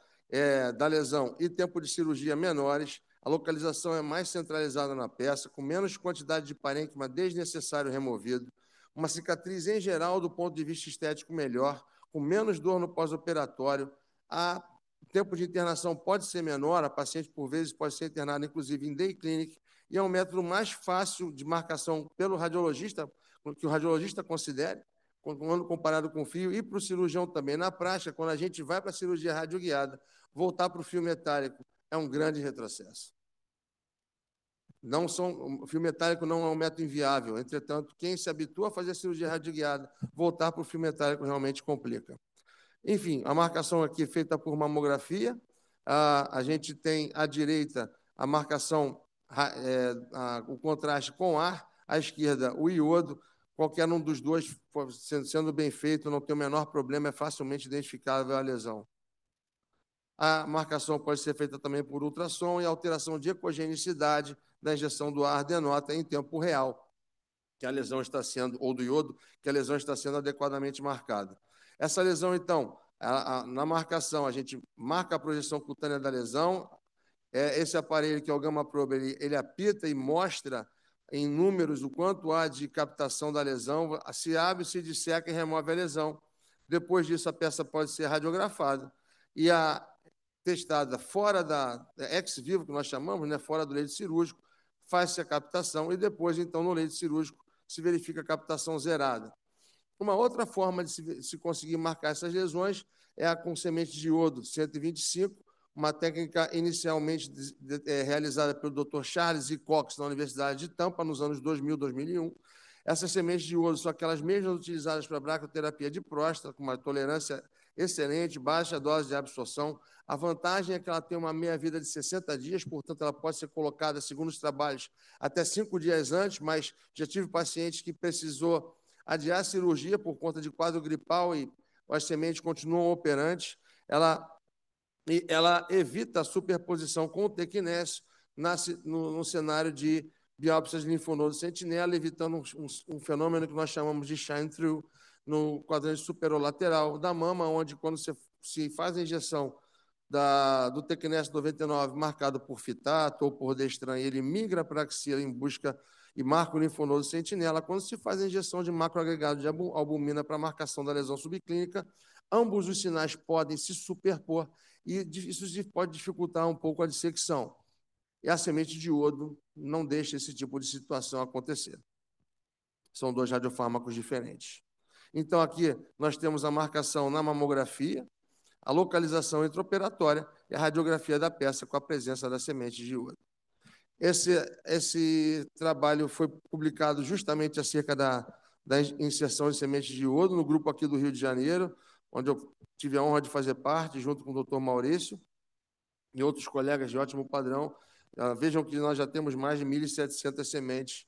Speaker 10: da lesão e tempo de cirurgia menores, a localização é mais centralizada na peça, com menos quantidade de parênquima desnecessário removido, uma cicatriz em geral do ponto de vista estético melhor, com menos dor no pós-operatório, o tempo de internação pode ser menor, a paciente por vezes pode ser internada inclusive em day clinic, e é um método mais fácil de marcação pelo radiologista, que o radiologista considere, quando comparado com o fio, e para o cirurgião também. Na prática, quando a gente vai para a cirurgia radioguiada, voltar para o fio metálico é um grande retrocesso. Não são, o fio metálico não é um método inviável. Entretanto, quem se habitua a fazer a cirurgia radioguiada, voltar para o fio metálico realmente complica. Enfim, a marcação aqui é feita por mamografia. A gente tem à direita a marcação, o contraste com ar, à esquerda o iodo. Qualquer um dos dois, sendo bem feito, não tem o menor problema, é facilmente identificável a lesão. A marcação pode ser feita também por ultrassom e a alteração de ecogenicidade da injeção do ar denota em tempo real que a lesão está sendo, ou do iodo, que a lesão está sendo adequadamente marcada. Essa lesão, então, na marcação, a gente marca a projeção cutânea da lesão. Esse aparelho, que é o Gamma Probe, ele apita e mostra em números o quanto há de captação da lesão, se abre, se disseca e remove a lesão. Depois disso, a peça pode ser radiografada e testada fora da ex vivo, que nós chamamos, né, fora do leito cirúrgico, faz-se a captação e depois, então, no leito cirúrgico, se verifica a captação zerada. Uma outra forma de se conseguir marcar essas lesões é com semente de iodo 125, uma técnica inicialmente realizada pelo Dr. Charles E. Cox, na Universidade de Tampa, nos anos 2000, 2001. Essas sementes de iodo são aquelas mesmas utilizadas para a braquioterapia de próstata, com uma tolerância excelente, baixa dose de absorção. A vantagem é que ela tem uma meia-vida de 60 dias, portanto, ela pode ser colocada, segundo os trabalhos, até 5 dias antes, mas já tive pacientes que precisou adiar a cirurgia por conta de quadro gripal e as sementes continuam operantes. Ela evita a superposição com o tequinésio no cenário de biópsias de linfonodo sentinela, evitando um fenômeno que nós chamamos de shine-through no quadrante superolateral da mama, onde, quando se faz a injeção do tequinésio 99 marcado por fitato ou por destran, ele migra para a axila em busca e marca o linfonodo sentinela. Quando se faz a injeção de macroagregado de albumina para marcação da lesão subclínica, ambos os sinais podem se superpor e isso pode dificultar um pouco a dissecção. E a semente de iodo não deixa esse tipo de situação acontecer. São dois radiofármacos diferentes. Então, aqui nós temos a marcação na mamografia, a localização intraoperatória e a radiografia da peça com a presença da semente de iodo. Esse trabalho foi publicado justamente acerca da inserção de sementes de iodo no grupo aqui do Rio de Janeiro, onde eu tive a honra de fazer parte, junto com o Dr. Maurício e outros colegas de ótimo padrão. Vejam que nós já temos mais de 1.700 sementes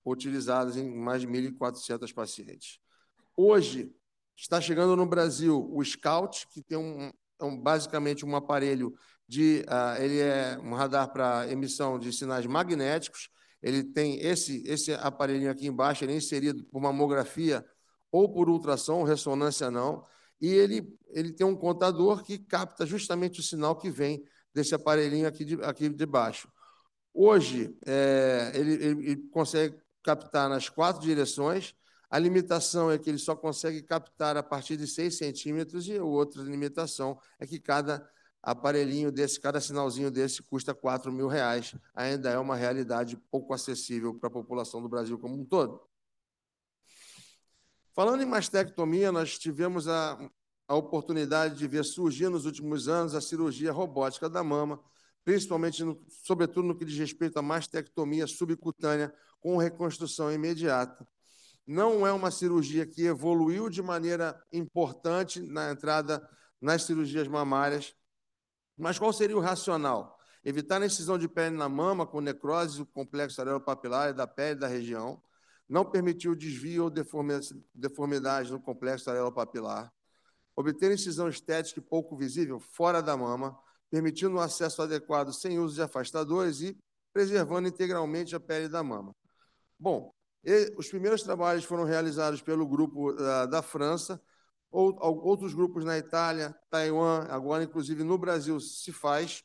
Speaker 10: utilizadas em mais de 1.400 pacientes. Hoje, está chegando no Brasil o Scout, que tem basicamente um aparelho ele é um radar para emissão de sinais magnéticos. Ele tem esse aparelhinho aqui embaixo, ele é inserido por mamografia ou por ultrassom, ressonância não, e ele tem um contador que capta justamente o sinal que vem desse aparelhinho aqui de baixo. Hoje, ele consegue captar nas 4 direções. A limitação é que ele só consegue captar a partir de 6 centímetros e a outra limitação é que cada aparelhinho desse, cada sinalzinho desse custa R$4.000. Ainda é uma realidade pouco acessível para a população do Brasil como um todo. Falando em mastectomia, nós tivemos a oportunidade de ver surgir nos últimos anos a cirurgia robótica da mama, principalmente, sobretudo no que diz respeito à mastectomia subcutânea com reconstrução imediata. Não é uma cirurgia que evoluiu de maneira importante na entrada nas cirurgias mamárias, mas qual seria o racional? Evitar a incisão de pele na mama com necrose do complexo areopapilar e da pele da região, não permitir o desvio ou deformidade no complexo areopapilar, obter incisão estética e pouco visível fora da mama, permitindo um acesso adequado sem uso de afastadores e preservando integralmente a pele da mama. Bom, os primeiros trabalhos foram realizados pelo grupo da França, outros grupos na Itália, Taiwan, agora inclusive no Brasil se faz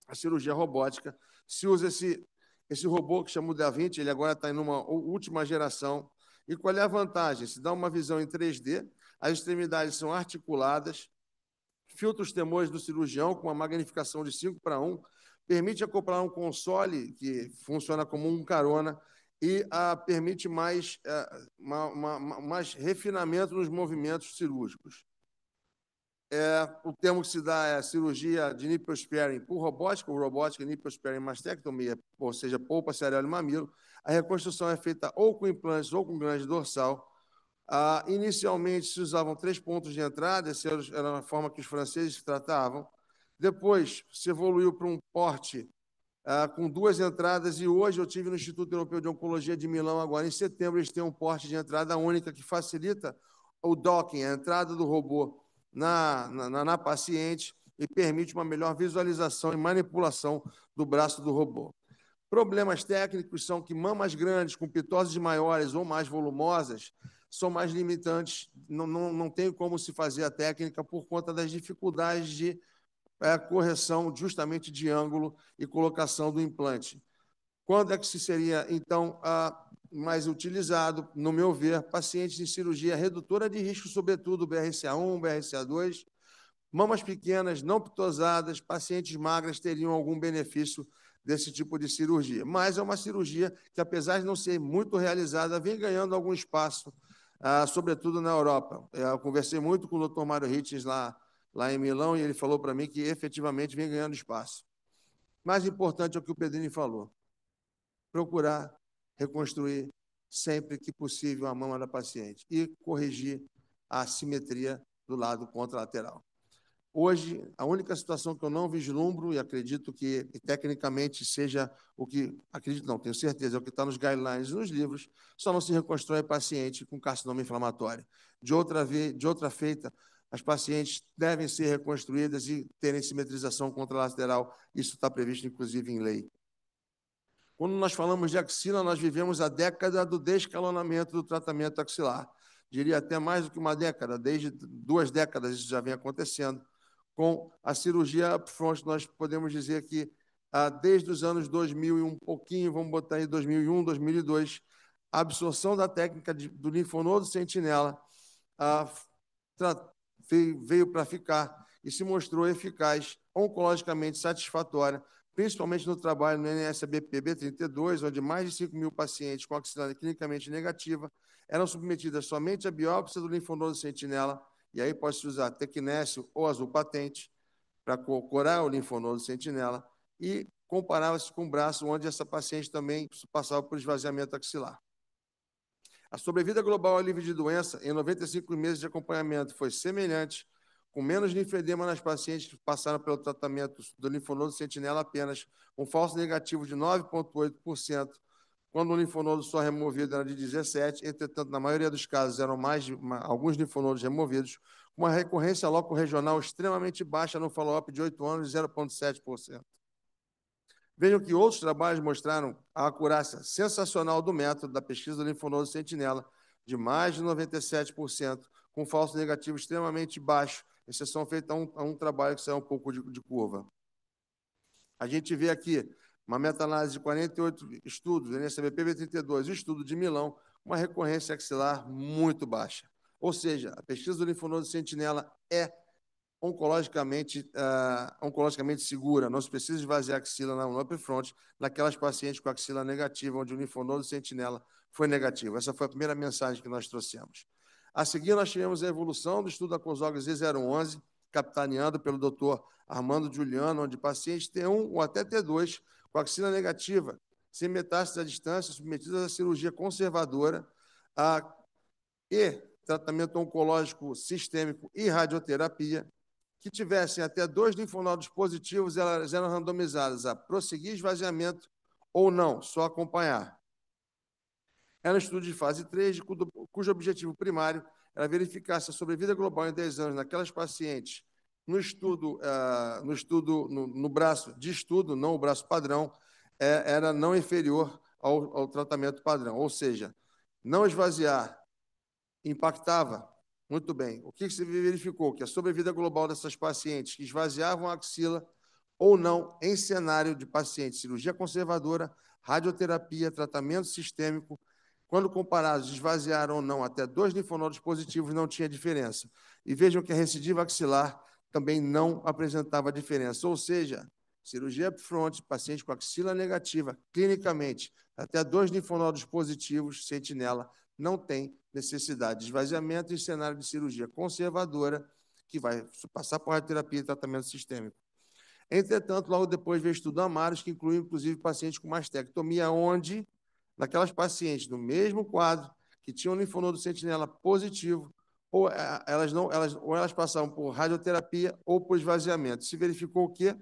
Speaker 10: a cirurgia robótica, se usa esse robô que chama o Da Vinci, ele agora está em uma última geração. E qual é a vantagem? Se dá uma visão em 3D, as extremidades são articuladas, filtra os temores do cirurgião com uma magnificação de 5:1, permite acoplar um console que funciona como um carona e permite mais refinamento nos movimentos cirúrgicos. O termo que se dá é cirurgia de nipple sparing por robótica, ou robótica nipple sparing mastectomia, ou seja, polpa, areola e mamilo. A reconstrução é feita ou com implantes ou com glande dorsal. Inicialmente se usavam 3 pontos de entrada, essa era a forma que os franceses tratavam. Depois se evoluiu para um porte com 2 entradas, e hoje eu tive no Instituto Europeu de Oncologia de Milão, agora em setembro, eles têm um porte de entrada única que facilita o docking, a entrada do robô na paciente, e permite uma melhor visualização e manipulação do braço do robô. Problemas técnicos são que mamas grandes, com pitoses maiores ou mais volumosas, são mais limitantes, não tem como se fazer a técnica por conta das dificuldades de correção justamente de ângulo e colocação do implante. Quando é que se seria, então, mais utilizado, no meu ver, pacientes em cirurgia redutora de risco, sobretudo BRCA1, BRCA2, mamas pequenas, não pitosadas, pacientes magras teriam algum benefício desse tipo de cirurgia. Mas é uma cirurgia que, apesar de não ser muito realizada, vem ganhando algum espaço, sobretudo na Europa. Eu conversei muito com o Dr. Mário Hitchens lá em Milão, e ele falou para mim que efetivamente vem ganhando espaço. Mais importante é o que o Pedrini falou: procurar reconstruir sempre que possível a mama da paciente e corrigir a assimetria do lado contralateral. Hoje, a única situação que eu não vislumbro, e acredito que tecnicamente seja o que... Acredito não, tenho certeza, é o que está nos guidelines e nos livros, só não se reconstrói paciente com carcinoma inflamatório. De outra feita, as pacientes devem ser reconstruídas e terem simetrização contralateral. Isso está previsto, inclusive, em lei. Quando nós falamos de axila, nós vivemos a década do descalonamento do tratamento axilar. Diria até mais do que uma década, desde 2 décadas isso já vem acontecendo. Com a cirurgia upfront, nós podemos dizer que desde os anos 2000 e um pouquinho, vamos botar aí 2001, 2002, a absorção da técnica do linfonodo sentinela veio para ficar e se mostrou eficaz, oncologicamente satisfatória, principalmente no trabalho no NSABP-B32, onde mais de 5.000 pacientes com axila clinicamente negativa eram submetidas somente à biópsia do linfonodo sentinela, e aí pode-se usar tecnécio ou azul patente para curar o linfonodo sentinela, e comparava-se com o braço, onde essa paciente também passava por esvaziamento axilar. A sobrevida global ao livre de doença, em 95 meses de acompanhamento, foi semelhante, com menos linfedema nas pacientes que passaram pelo tratamento do linfonodo sentinela apenas, um falso negativo de 9,8%, quando o linfonodo só removido era de 17%, entretanto, na maioria dos casos, eram alguns linfonodos removidos, com uma recorrência loco-regional extremamente baixa no follow-up de 8 anos, de 0,7%. Vejam que outros trabalhos mostraram a acurácia sensacional do método da pesquisa do linfonodo sentinela, de mais de 97%, com falso negativo extremamente baixo, exceção feita a um trabalho que saiu um pouco de curva. A gente vê aqui uma meta-análise de 48 estudos, NSABP-B32, e o estudo de Milão, uma recorrência axilar muito baixa. Ou seja, a pesquisa do linfonodo sentinela é oncologicamente segura, não se precisa esvaziar a axila no upfront naquelas pacientes com axila negativa, onde o linfonodo sentinela foi negativo. Essa foi a primeira mensagem que nós trouxemos. A seguir, nós tivemos a evolução do estudo da COSOG Z011, capitaneado pelo Dr. Armando Giuliano, onde pacientes T1 ou até T2 com axila negativa, sem metástase à distância, submetidas à cirurgia conservadora e tratamento oncológico sistêmico e radioterapia, que tivessem até 2 linfonodos positivos, elas eram randomizadas a prosseguir esvaziamento ou não, só acompanhar. Era um estudo de fase 3, cujo objetivo primário era verificar se a sobrevida global em 10 anos naquelas pacientes, no braço de estudo, não o braço padrão, era não inferior ao tratamento padrão. Ou seja, não esvaziar impactava muito bem. O que se verificou? Que a sobrevida global dessas pacientes que esvaziavam a axila ou não em cenário de paciente, cirurgia conservadora, radioterapia, tratamento sistêmico, quando comparados, esvaziaram ou não até 2 linfonodos positivos, não tinha diferença. E vejam que a recidiva axilar também não apresentava diferença. Ou seja, cirurgia upfront, paciente com axila negativa, clinicamente, até 2 linfonodos positivos, sentinela, não tem necessidade de esvaziamento em cenário de cirurgia conservadora, que vai passar por radioterapia e tratamento sistêmico. Entretanto, logo depois veio o estudo Amaros, que incluiu, inclusive, pacientes com mastectomia, onde, naquelas pacientes no mesmo quadro, que tinham linfonodo sentinela positivo, ou elas passavam por radioterapia ou por esvaziamento. Se verificou o quê?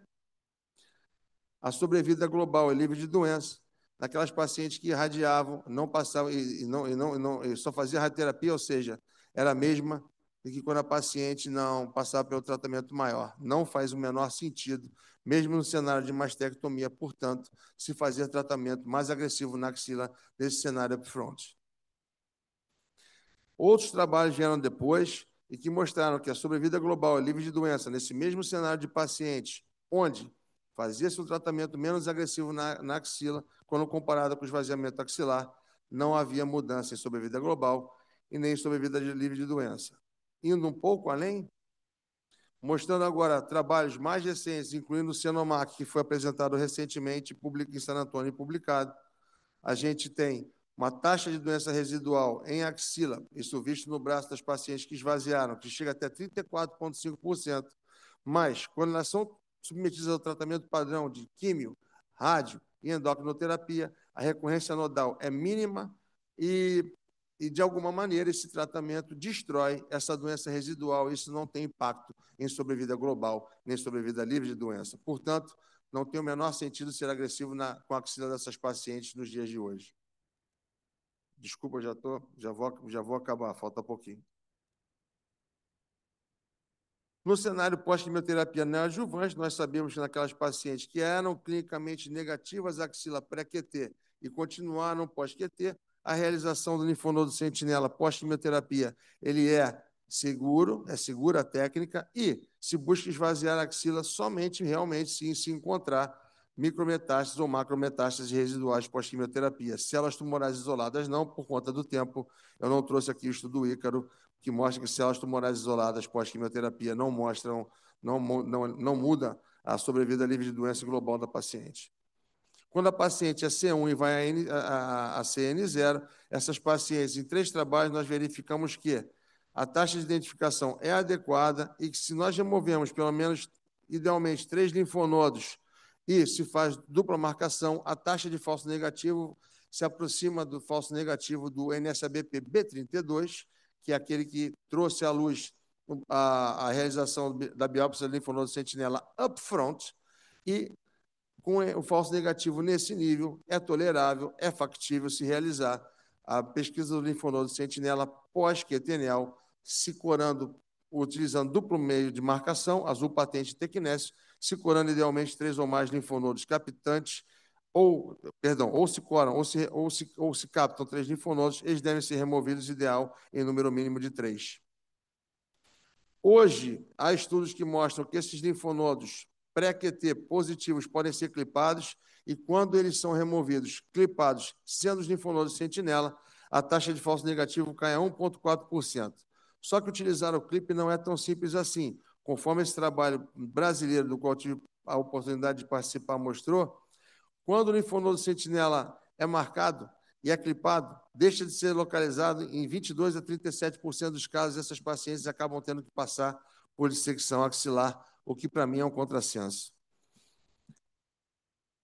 Speaker 10: A sobrevida global é livre de doença. Naquelas pacientes que irradiavam, não passavam e só fazia radioterapia, ou seja, era a mesma do que quando a paciente não passava pelo tratamento maior. Não faz o menor sentido, mesmo no cenário de mastectomia, portanto, se fazer tratamento mais agressivo na axila nesse cenário upfront. Outros trabalhos vieram depois e que mostraram que a sobrevida global é livre de doença nesse mesmo cenário de pacientes, onde fazia-se um tratamento menos agressivo na axila, quando comparado com o esvaziamento axilar, não havia mudança em sobrevida global e nem em sobrevida livre de doença. Indo um pouco além, mostrando agora trabalhos mais recentes, incluindo o Cenomac, que foi apresentado recentemente em San Antônio e publicado, a gente tem uma taxa de doença residual em axila, isso visto no braço das pacientes que esvaziaram, que chega até 34,5%, mas quando elas são submetidas ao tratamento padrão de químio, rádio e endocrinoterapia, a recorrência nodal é mínima e de alguma maneira, esse tratamento destrói essa doença residual, e isso não tem impacto em sobrevida global, nem sobrevida livre de doença. Portanto, não tem o menor sentido ser agressivo com a axila dessas pacientes nos dias de hoje. Desculpa, já vou acabar, falta pouquinho. No cenário pós-quimioterapia neoadjuvante, nós sabemos que naquelas pacientes que eram clinicamente negativas à axila pré-QT e continuaram pós-QT, a realização do linfonodo sentinela pós-quimioterapia, ele é segura a técnica e se busca esvaziar a axila somente realmente se encontrar micrometástases ou macrometástases residuais pós-quimioterapia. Células tumorais isoladas não, por conta do tempo. Eu não trouxe aqui o estudo Ícaro, que mostra que células tumorais isoladas pós-quimioterapia não muda a sobrevida livre de doença global da paciente. Quando a paciente é C1 e vai a CN0, essas pacientes, em 3 trabalhos, nós verificamos que a taxa de identificação é adequada e que se nós removemos pelo menos, idealmente, 3 linfonodos e se faz dupla marcação, a taxa de falso negativo se aproxima do falso negativo do NSABP B32, que é aquele que trouxe à luz a realização da biópsia do linfonodo sentinela upfront, e com o falso negativo nesse nível, é tolerável, é factível se realizar a pesquisa do linfonodo sentinela pós-quetenel, se corando, utilizando duplo meio de marcação, azul patente e tequinésio, se corando idealmente 3 ou mais linfonodos captantes, ou se coram, ou se captam 3 linfonodos, eles devem ser removidos, ideal, em número mínimo de 3. Hoje, há estudos que mostram que esses linfonodos pré-QT positivos podem ser clipados e, quando eles são removidos, clipados, sendo os linfonodos sentinela, a taxa de falso negativo cai a 1,4%. Só que utilizar o clipe não é tão simples assim. Conforme esse trabalho brasileiro, do qual tive a oportunidade de participar, mostrou, quando o linfonodo sentinela é marcado e é clipado, deixa de ser localizado em 22% a 37% dos casos, essas pacientes acabam tendo que passar por dissecção axilar, o que para mim é um contrassenso.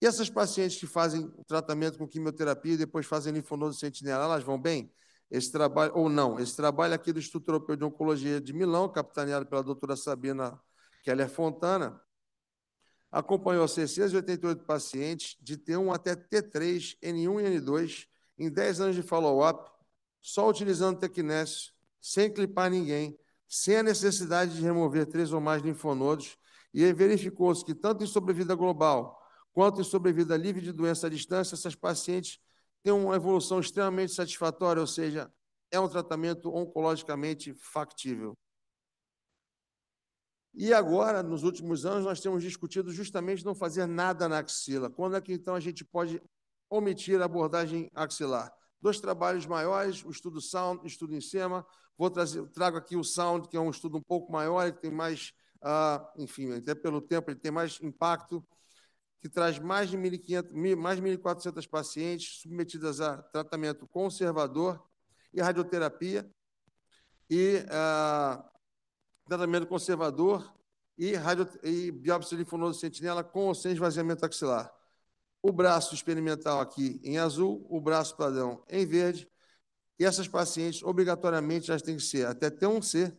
Speaker 10: E essas pacientes que fazem o tratamento com quimioterapia e depois fazem linfonodo sentinela, elas vão bem? Esse trabalho, ou não? Esse trabalho aqui do Instituto Europeu de Oncologia de Milão, capitaneado pela doutora Sabina Keller Fontana, acompanhou 688 pacientes de T1 até T3, N1 e N2, em 10 anos de follow-up, só utilizando tequinésio, sem clipar ninguém, sem a necessidade de remover 3 ou mais linfonodos, e verificou-se que tanto em sobrevida global quanto em sobrevida livre de doença à distância, essas pacientes têm uma evolução extremamente satisfatória, ou seja, é um tratamento oncologicamente factível. E agora, nos últimos anos, nós temos discutido justamente não fazer nada na axila. Quando é que, então, a gente pode omitir a abordagem axilar? 2 trabalhos maiores, o estudo SOUND, o estudo INSEMA. Trago aqui o SOUND, que é um estudo um pouco maior, que tem mais, enfim, até pelo tempo, ele tem mais impacto, que traz mais de 1.400 pacientes submetidas a tratamento conservador e radioterapia, e tratamento conservador e biópsia linfonodo sentinela com ou sem esvaziamento axilar. O braço experimental aqui em azul, o braço padrão em verde, e essas pacientes, obrigatoriamente, elas têm que ser até T1C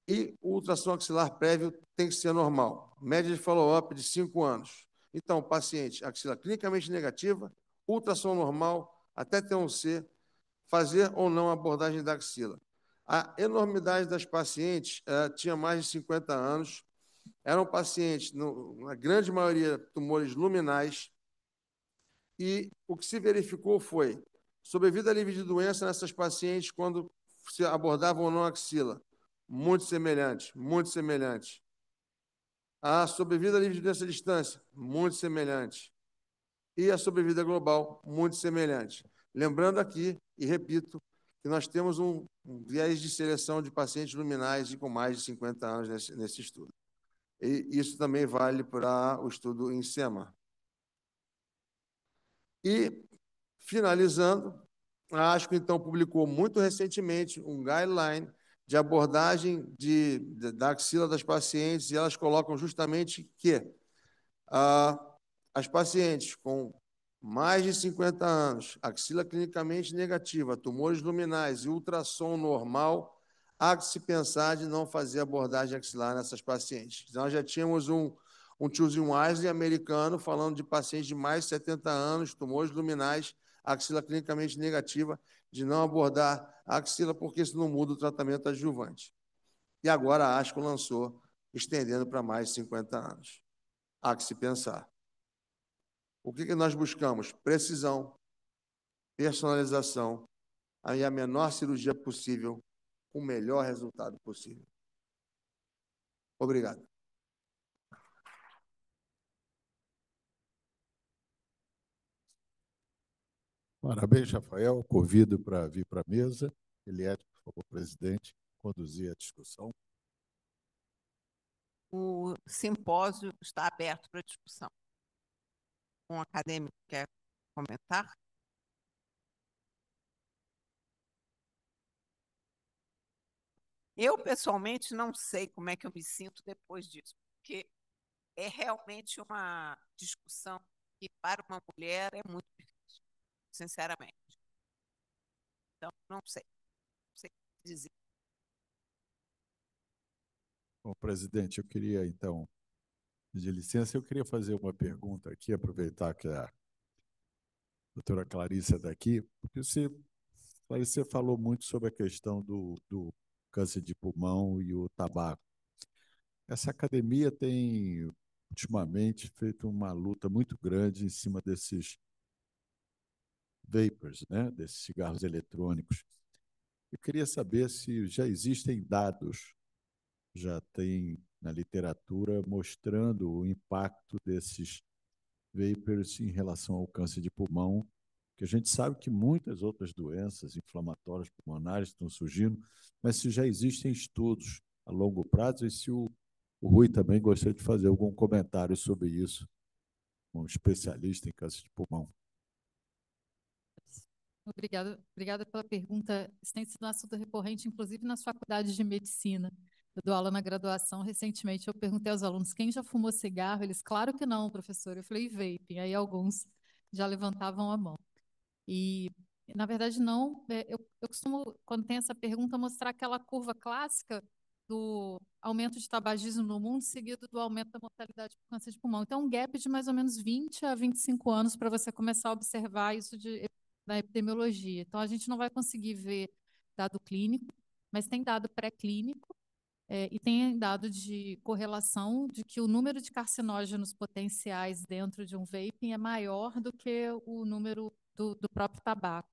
Speaker 10: e o ultrassom axilar prévio tem que ser normal. Média de follow-up de 5 anos. Então, paciente, axila clinicamente negativa, ultrassom normal, até T1C, fazer ou não abordagem da axila. A enormidade das pacientes tinha mais de 50 anos, eram pacientes, na grande maioria, tumores luminais, e o que se verificou foi sobrevida livre de doença nessas pacientes quando se abordavam ou não a axila. Muito semelhante, muito semelhante. A sobrevida livre de doença à distância, muito semelhante. E a sobrevida global, muito semelhante. Lembrando aqui, e repito, que nós temos um viés de seleção de pacientes luminais e com mais de 50 anos nesse estudo. E isso também vale para o estudo em SEMA. E, finalizando, a ASCO, então, publicou muito recentemente um guideline de abordagem da axila das pacientes, e elas colocam justamente que as pacientes com mais de 50 anos, axila clinicamente negativa, tumores luminais e ultrassom normal, há que se pensar de não fazer abordagem axilar nessas pacientes. Nós já tínhamos um Choosing Wisely americano falando de pacientes de mais de 70 anos, tumores luminais, axila clinicamente negativa, de não abordar a axila porque isso não muda o tratamento adjuvante. E agora a ASCO lançou, estendendo para mais de 50 anos. Há que se pensar. O que nós buscamos? Precisão, personalização, aí a menor cirurgia possível, o melhor resultado possível. Obrigado.
Speaker 3: Parabéns, Rafael. Convido para vir para a mesa. Eliette, por favor, presidente, conduzir a discussão.
Speaker 1: O simpósio está aberto para discussão. Um acadêmico quer comentar? Eu, pessoalmente, não sei como é que eu me sinto depois disso, porque é realmente uma discussão que, para uma mulher, é muito difícil, sinceramente. Então, não sei o que dizer.
Speaker 3: Bom, presidente, eu queria, então, de licença, eu queria fazer uma pergunta aqui, aproveitar que a doutora Clarice está aqui, porque você falou muito sobre a questão do câncer de pulmão e o tabaco. Essa academia tem, ultimamente, feito uma luta muito grande em cima desses vapors, né? Desses cigarros eletrônicos. Eu queria saber se já existem dados, já tem na literatura, mostrando o impacto desses vapors em relação ao câncer de pulmão, que a gente sabe que muitas outras doenças inflamatórias pulmonares estão surgindo, mas se já existem estudos a longo prazo e se o Rui também gostaria de fazer algum comentário sobre isso, um especialista em câncer de pulmão.
Speaker 6: Obrigada pela pergunta. Isso tem sido um assunto recorrente, inclusive nas faculdades de medicina. Eu dou aula na graduação. Recentemente, eu perguntei aos alunos quem já fumou cigarro. Eles, claro que não, professor. Eu falei, vaping. Aí alguns já levantavam a mão. E, na verdade, não. Eu costumo, quando tem essa pergunta, mostrar aquela curva clássica do aumento de tabagismo no mundo, seguido do aumento da mortalidade por câncer de pulmão. Então, um gap de mais ou menos 20 a 25 anos para você começar a observar isso na epidemiologia. Então, a gente não vai conseguir ver dado clínico, mas tem dado pré-clínico e tem dado de correlação de que o número de carcinógenos potenciais dentro de um vaping é maior do que o número do próprio tabaco.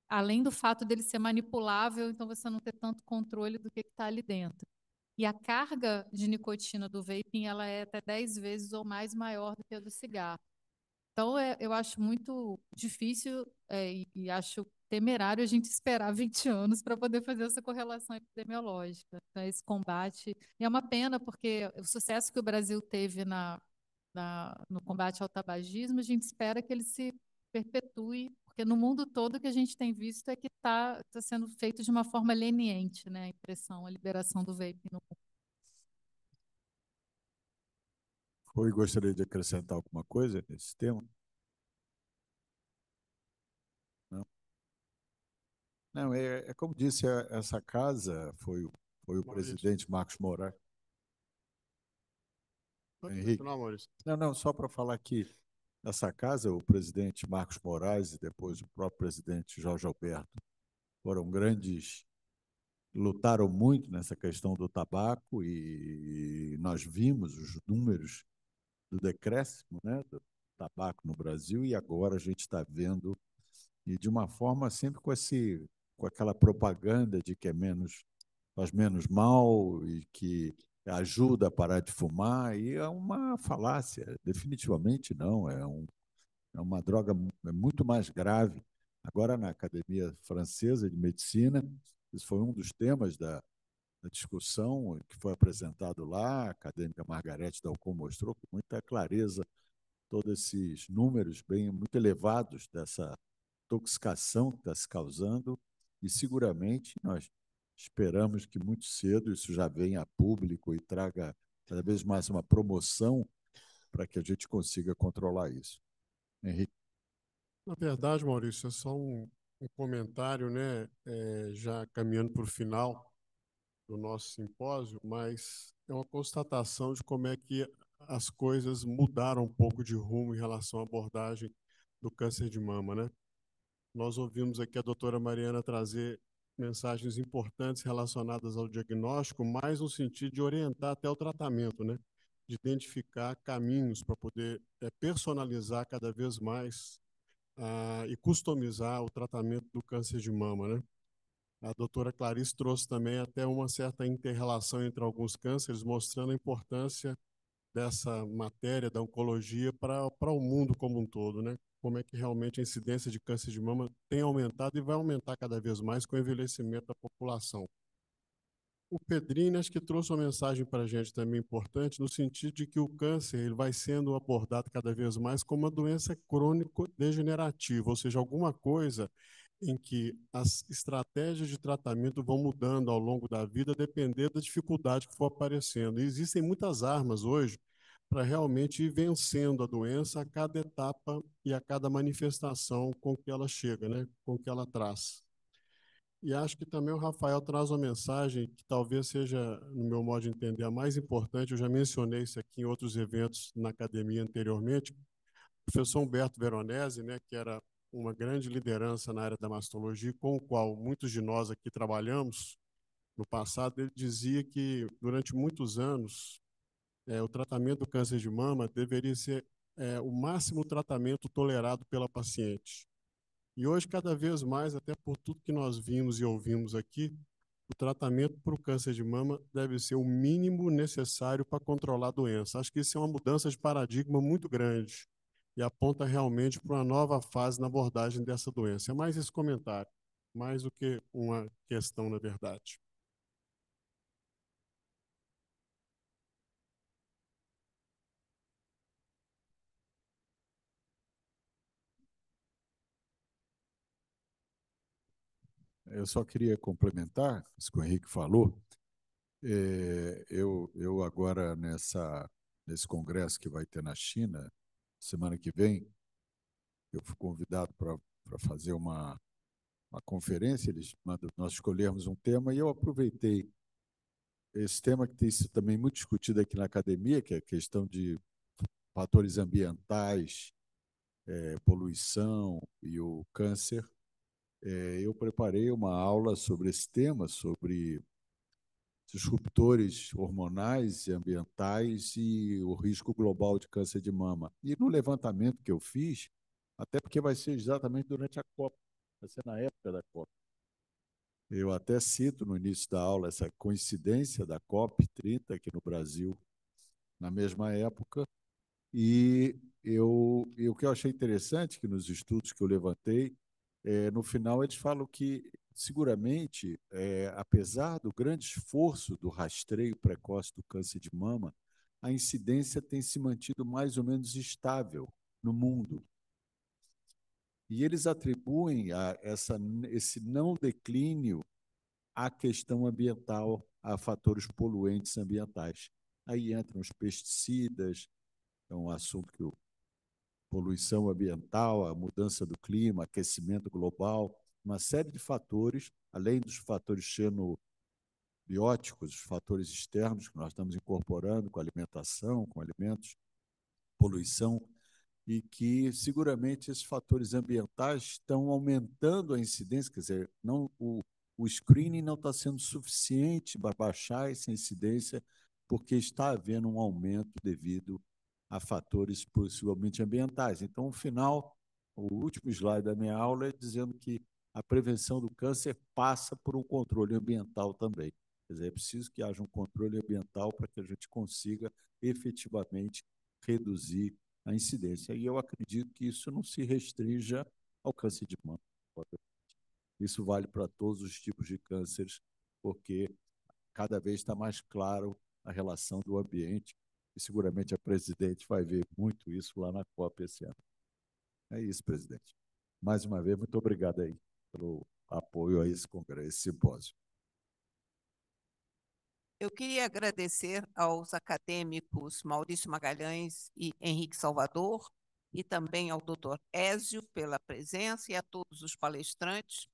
Speaker 6: Além do fato dele ser manipulável, então você não ter tanto controle do que está ali dentro. E a carga de nicotina do vaping, ela é até 10 vezes ou mais maior do que a do cigarro. Então, eu acho muito difícil e acho temerário a gente esperar 20 anos para poder fazer essa correlação epidemiológica. Então, esse combate. E é uma pena, porque o sucesso que o Brasil teve no combate ao tabagismo, a gente espera que ele se perpetue, porque no mundo todo o que a gente tem visto é que está sendo feito de uma forma leniente, né, a impressão, a liberação do vape no mundo.
Speaker 3: Rui, gostaria de acrescentar alguma coisa nesse tema? Não? Não, é como disse, essa casa foi o
Speaker 7: Maurício.
Speaker 3: presidente Marcos Moraes.
Speaker 7: Pode
Speaker 3: Henrique.
Speaker 7: continuar, Maurício.
Speaker 3: Não, só para falar que essa casa, o presidente Marcos Moraes e depois o próprio presidente Jorge Alberto foram grandes, lutaram muito nessa questão do tabaco e nós vimos os números do decréscimo, né, do tabaco no Brasil e agora a gente está vendo e de uma forma sempre com aquela propaganda de que faz menos mal e que ajuda a parar de fumar e é uma falácia, definitivamente não, é uma droga muito mais grave. Agora na Academia Francesa de Medicina, isso foi um dos temas da discussão que foi apresentado lá, a acadêmica Margarete Dalcon mostrou com muita clareza todos esses números muito elevados dessa intoxicação que está se causando e seguramente nós esperamos que muito cedo isso já venha a público e traga cada vez mais uma promoção para que a gente consiga controlar isso. Henrique.
Speaker 7: Na verdade, Maurício, é só um comentário, né, já caminhando para o final do nosso simpósio, mas é uma constatação de como é que as coisas mudaram um pouco de rumo em relação à abordagem do câncer de mama, né? Nós ouvimos aqui a doutora Mariana trazer mensagens importantes relacionadas ao diagnóstico, mais no sentido de orientar até o tratamento, né? De identificar caminhos para poder personalizar cada vez mais e customizar o tratamento do câncer de mama, né? A doutora Clarice trouxe também até uma certa inter-relação entre alguns cânceres, mostrando a importância dessa matéria da oncologia para o mundo como um todo, né? Como é que realmente a incidência de câncer de mama tem aumentado e vai aumentar cada vez mais com o envelhecimento da população. O Pedrini acho que trouxe uma mensagem para a gente também importante, no sentido de que o câncer ele vai sendo abordado cada vez mais como uma doença crônico-degenerativa, ou seja, alguma coisa em que as estratégias de tratamento vão mudando ao longo da vida, dependendo da dificuldade que for aparecendo. E existem muitas armas hoje para realmente ir vencendo a doença a cada etapa e a cada manifestação com que ela chega, né? Com que ela traz. E acho que também o Rafael traz uma mensagem que talvez seja, no meu modo de entender, a mais importante. Eu já mencionei isso aqui em outros eventos na academia anteriormente. O professor Humberto Veronese, né, que era uma grande liderança na área da mastologia, com o qual muitos de nós aqui trabalhamos no passado, ele dizia que durante muitos anos o tratamento do câncer de mama deveria ser o máximo tratamento tolerado pela paciente. E hoje, cada vez mais, até por tudo que nós vimos e ouvimos aqui, o tratamento para o câncer de mama deve ser o mínimo necessário para controlar a doença. Acho que isso é uma mudança de paradigma muito grande e aponta realmente para uma nova fase na abordagem dessa doença. É mais esse comentário, mais do que uma questão, na verdade.
Speaker 3: Eu só queria complementar isso que o Henrique falou. Eu agora, nesse congresso que vai ter na China, semana que vem, eu fui convidado para fazer uma conferência, nós escolhemos um tema e eu aproveitei esse tema que tem sido também muito discutido aqui na academia, que é a questão de fatores ambientais, poluição e o câncer. Eu preparei uma aula sobre esse tema, sobre disruptores hormonais e ambientais e o risco global de câncer de mama. E no levantamento que eu fiz, até porque vai ser exatamente durante a COP, vai ser na época da COP. Eu até cito no início da aula essa coincidência da COP 30 aqui no Brasil, na mesma época, e o que eu achei interessante que nos estudos que eu levantei, no final eles falam que, seguramente, apesar do grande esforço do rastreio precoce do câncer de mama, a incidência tem se mantido mais ou menos estável no mundo. E eles atribuem esse não declínio à questão ambiental, a fatores poluentes ambientais. Aí entram os pesticidas, é um assunto que poluição ambiental, a mudança do clima, aquecimento global, uma série de fatores, além dos fatores xenobióticos, os fatores externos que nós estamos incorporando com alimentação, com alimentos, poluição, e que seguramente esses fatores ambientais estão aumentando a incidência, quer dizer, não, o screening não está sendo suficiente para baixar essa incidência, porque está havendo um aumento devido a fatores possivelmente ambientais. Então, no final, o último slide da minha aula é dizendo que a prevenção do câncer passa por um controle ambiental também. Quer dizer, é preciso que haja um controle ambiental para que a gente consiga efetivamente reduzir a incidência. E eu acredito que isso não se restrinja ao câncer de mama. Isso vale para todos os tipos de cânceres, porque cada vez está mais claro a relação do ambiente, e seguramente a presidente vai ver muito isso lá na COP esse ano. É isso, presidente. Mais uma vez, muito obrigado aí pelo apoio a esse congresso, esse simpósio.
Speaker 1: Eu queria agradecer aos acadêmicos Maurício Magalhães e Henrique Salvador, e também ao doutor Ézio pela presença e a todos os palestrantes.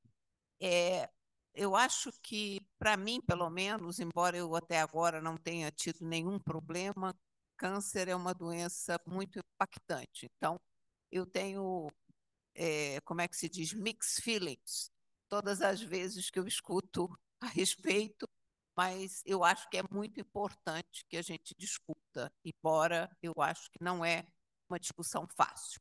Speaker 1: Eu acho que, para mim, pelo menos, embora eu até agora não tenha tido nenhum problema, câncer é uma doença muito impactante. Então, eu tenho, como é que se diz, mixed feelings, todas as vezes que eu escuto a respeito, mas eu acho que é muito importante que a gente discuta, embora eu acho que não é uma discussão fácil.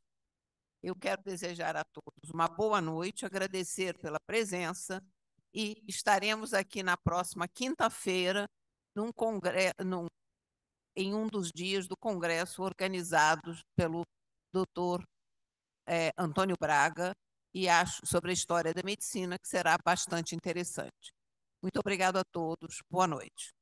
Speaker 1: Eu quero desejar a todos uma boa noite, agradecer pela presença e estaremos aqui na próxima quinta-feira em um dos dias do congresso organizado pelo doutor Antônio Braga, e acho sobre a história da medicina, que será bastante interessante. Muito obrigado a todos. Boa noite.